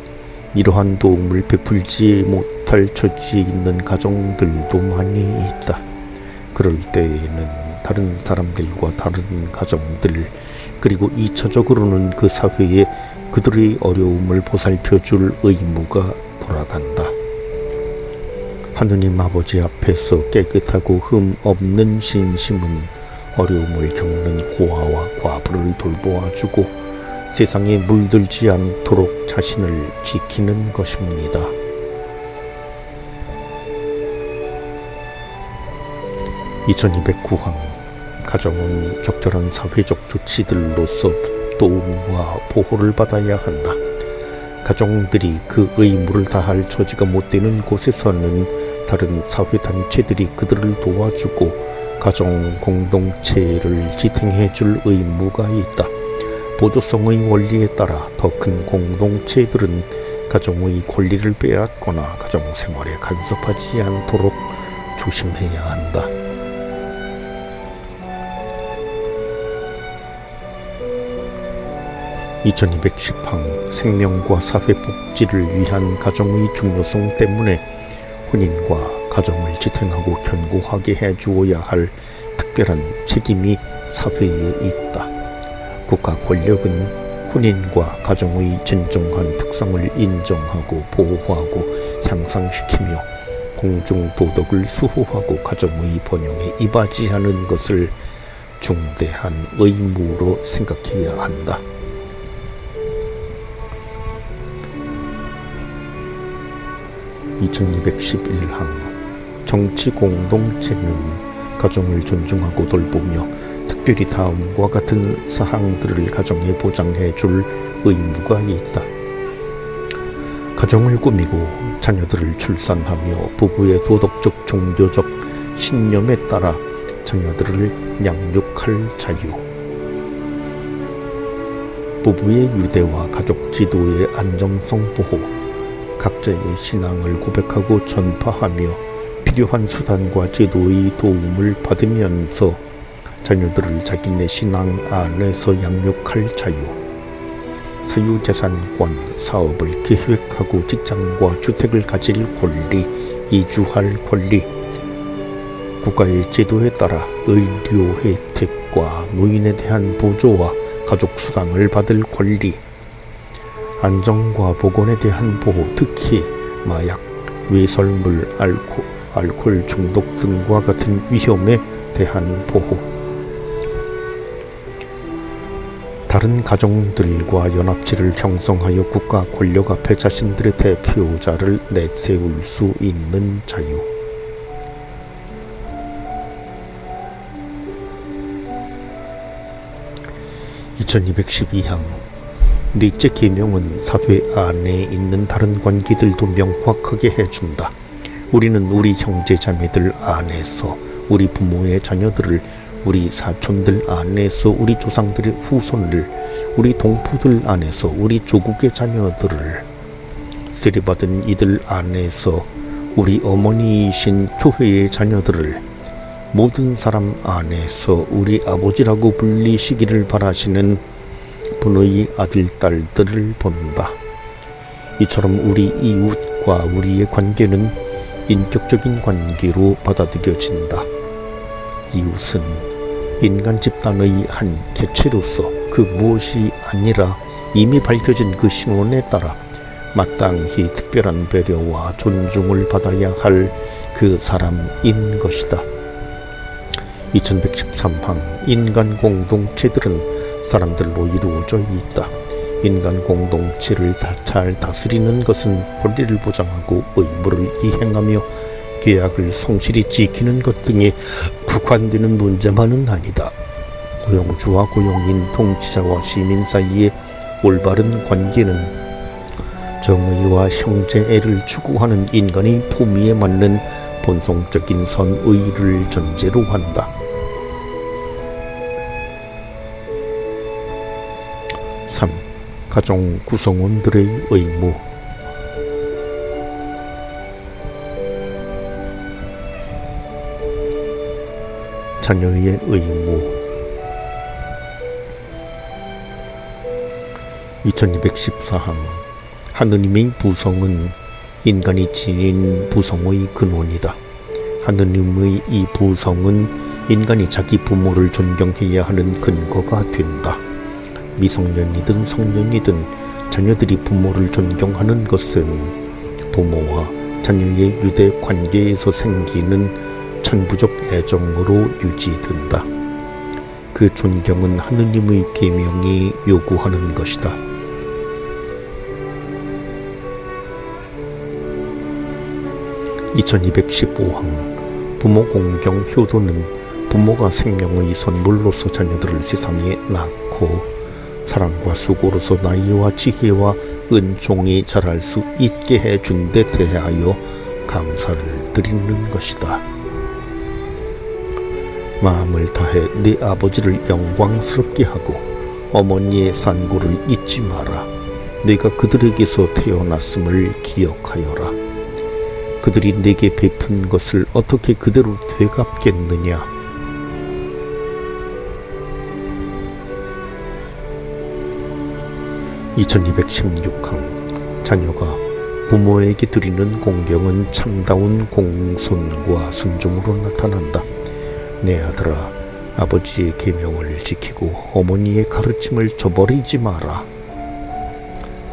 이러한 도움을 베풀지 못할 처지에 있는 가정들도 많이 있다. 그럴 때에는 다른 사람들과 다른 가정들, 그리고 2차적으로는 그 사회에 그들의 어려움을 보살펴줄 의무가 돌아간다. 하느님 아버지 앞에서 깨끗하고 흠 없는 신심은 어려움을 겪는 고아와 과부를 돌보아주고 세상에 물들지 않도록 자신을 지키는 것입니다. 2209항 가정은 적절한 사회적 조치들로서 도움과 보호를 받아야 한다. 가정들이 그 의무를 다할 처지가 못 되는 곳에서는 다른 사회단체들이 그들을 도와주고 가정 공동체를 지탱해 줄 의무가 있다. 보조성의 원리에 따라 더 큰 공동체들은 가정의 권리를 빼앗거나 가정생활에 간섭하지 않도록 조심해야 한다. (2210항) 생명과 사회복지를 위한 가정의 중요성 때문에 혼인과 가정을 지탱하고 견고하게 해주어야 할 특별한 책임이 사회에 있다. 국가 권력은 혼인과 가정의 진정한 특성을 인정하고 보호하고 향상시키며 공중도덕을 수호하고 가정의 번영에 이바지하는 것을 중대한 의무로 생각해야 한다. 2211항 정치 공동체는 가정을 존중하고 돌보며 특별히 다음과 같은 사항들을 가정에 보장해 줄 의무가 있다. 가정을 꾸미고 자녀들을 출산하며 부부의 도덕적 종교적 신념에 따라 자녀들을 양육할 자유, 부부의 유대와 가족 지도의 안정성 보호, 각자의 신앙을 고백하고 전파하며 필요한 수단과 제도의 도움을 받으면서 자녀들을 자기네 신앙 안에서 양육할 자유, 사유재산권, 사업을 계획하고 직장과 주택을 가질 권리, 이주할 권리, 국가의 제도에 따라 의료 혜택과 노인에 대한 보조와 가족수당을 받을 권리, 안전과 보건에 대한 보호, 특히 마약, 외설물, 알코올 중독 등과 같은 위험에 대한 보호, 다른 가정들과 연합체를 형성하여 국가 권력 앞에 자신들의 대표자를 내세울 수 있는 자유. (2212항) 넷째 계명은 사회 안에 있는 다른 관계들도 명확하게 해준다. 우리는 우리 형제 자매들 안에서, 우리 부모의 자녀들을, 우리 사촌들 안에서 우리 조상들의 후손을, 우리 동포들 안에서 우리 조국의 자녀들을, 세례받은 이들 안에서 우리 어머니이신 교회의 자녀들을, 모든 사람 안에서 우리 아버지라고 불리시기를 바라시는 분의 아들, 딸들을 본다. 이처럼 우리 이웃과 우리의 관계는 인격적인 관계로 받아들여진다. 이웃은 인간 집단의 한 개체로서 그 무엇이 아니라 이미 밝혀진 그 신원에 따라 마땅히 특별한 배려와 존중을 받아야 할 그 사람인 것이다. 2113항 인간 공동체들은 사람들로 이루어져 있다. 인간 공동체를 잘 다스리는 것은 권리를 보장하고 의무를 이행하며 계약을 성실히 지키는 것 등에 국한되는 문제만은 아니다. 고용주와 고용인, 통치자와 시민 사이의 올바른 관계는 정의와 형제애를 추구하는 인간의 포미에 맞는 본성적인 선의를 전제로 한다. 3. 가정 구성원들의 의무. 자녀의 의무. 2214항. 하느님의 부성은 인간이 지닌 부성의 근원이다. 하느님의 이 부성은 인간이 자기 부모를 존경해야 하는 근거가 된다. 미성년이든 성년이든 자녀들이 부모를 존경하는 것은 부모와 자녀의 유대 관계에서 생기는 천부적 애정으로 유지된다. 그 존경은 하느님의 계명이 요구하는 것이다. 2215항. 부모 공경 효도는 부모가 생명의 선물로서 자녀들을 세상에 낳고 사랑과 수고로서 나이와 지혜와 은총이 자랄 수 있게 해준 데 대하여 감사를 드리는 것이다. 마음을 다해 네 아버지를 영광스럽게 하고 어머니의 산고를 잊지 마라. 네가 그들에게서 태어났음을 기억하여라. 그들이 네게 베푼 것을 어떻게 그대로 되갚겠느냐. (2216항) 자녀가 부모에게 드리는 공경은 참다운 공손과 순종으로 나타난다. 내 아들아, 아버지의 계명을 지키고 어머니의 가르침을 저버리지 마라.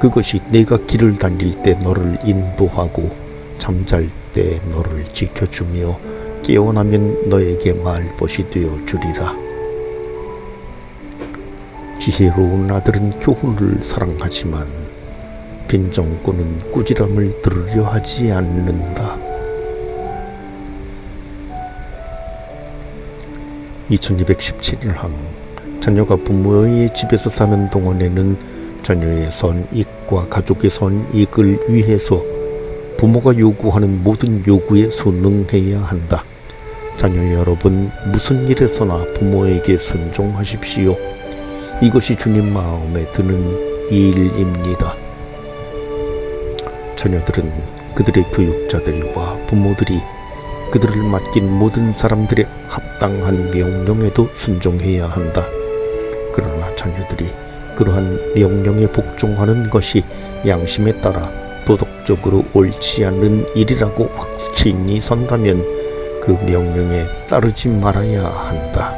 그것이 네가 길을 다닐 때 너를 인도하고 잠잘 때 너를 지켜주며 깨어나면 너에게 말벗이 되어 주리라. 지혜로운 아들은 교훈을 사랑하지만 빈정꾼은 꾸지람을 들으려 하지 않는다. 2217항. 자녀가 부모의 집에서 사는 동안에는 자녀의 선익과 가족의 선익을 위해서 부모가 요구하는 모든 요구에 순응해야 한다. 자녀 여러분, 무슨 일에서나 부모에게 순종하십시오. 이것이 주님 마음에 드는 일입니다. 자녀들은 그들의 교육자들과 부모들이 그들을 맡긴 모든 사람들의 합당한 명령에도 순종해야 한다. 그러나 자녀들이 그러한 명령에 복종하는 것이 양심에 따라 도덕적으로 옳지 않는 일이라고 확신이 선다면 그 명령에 따르지 말아야 한다.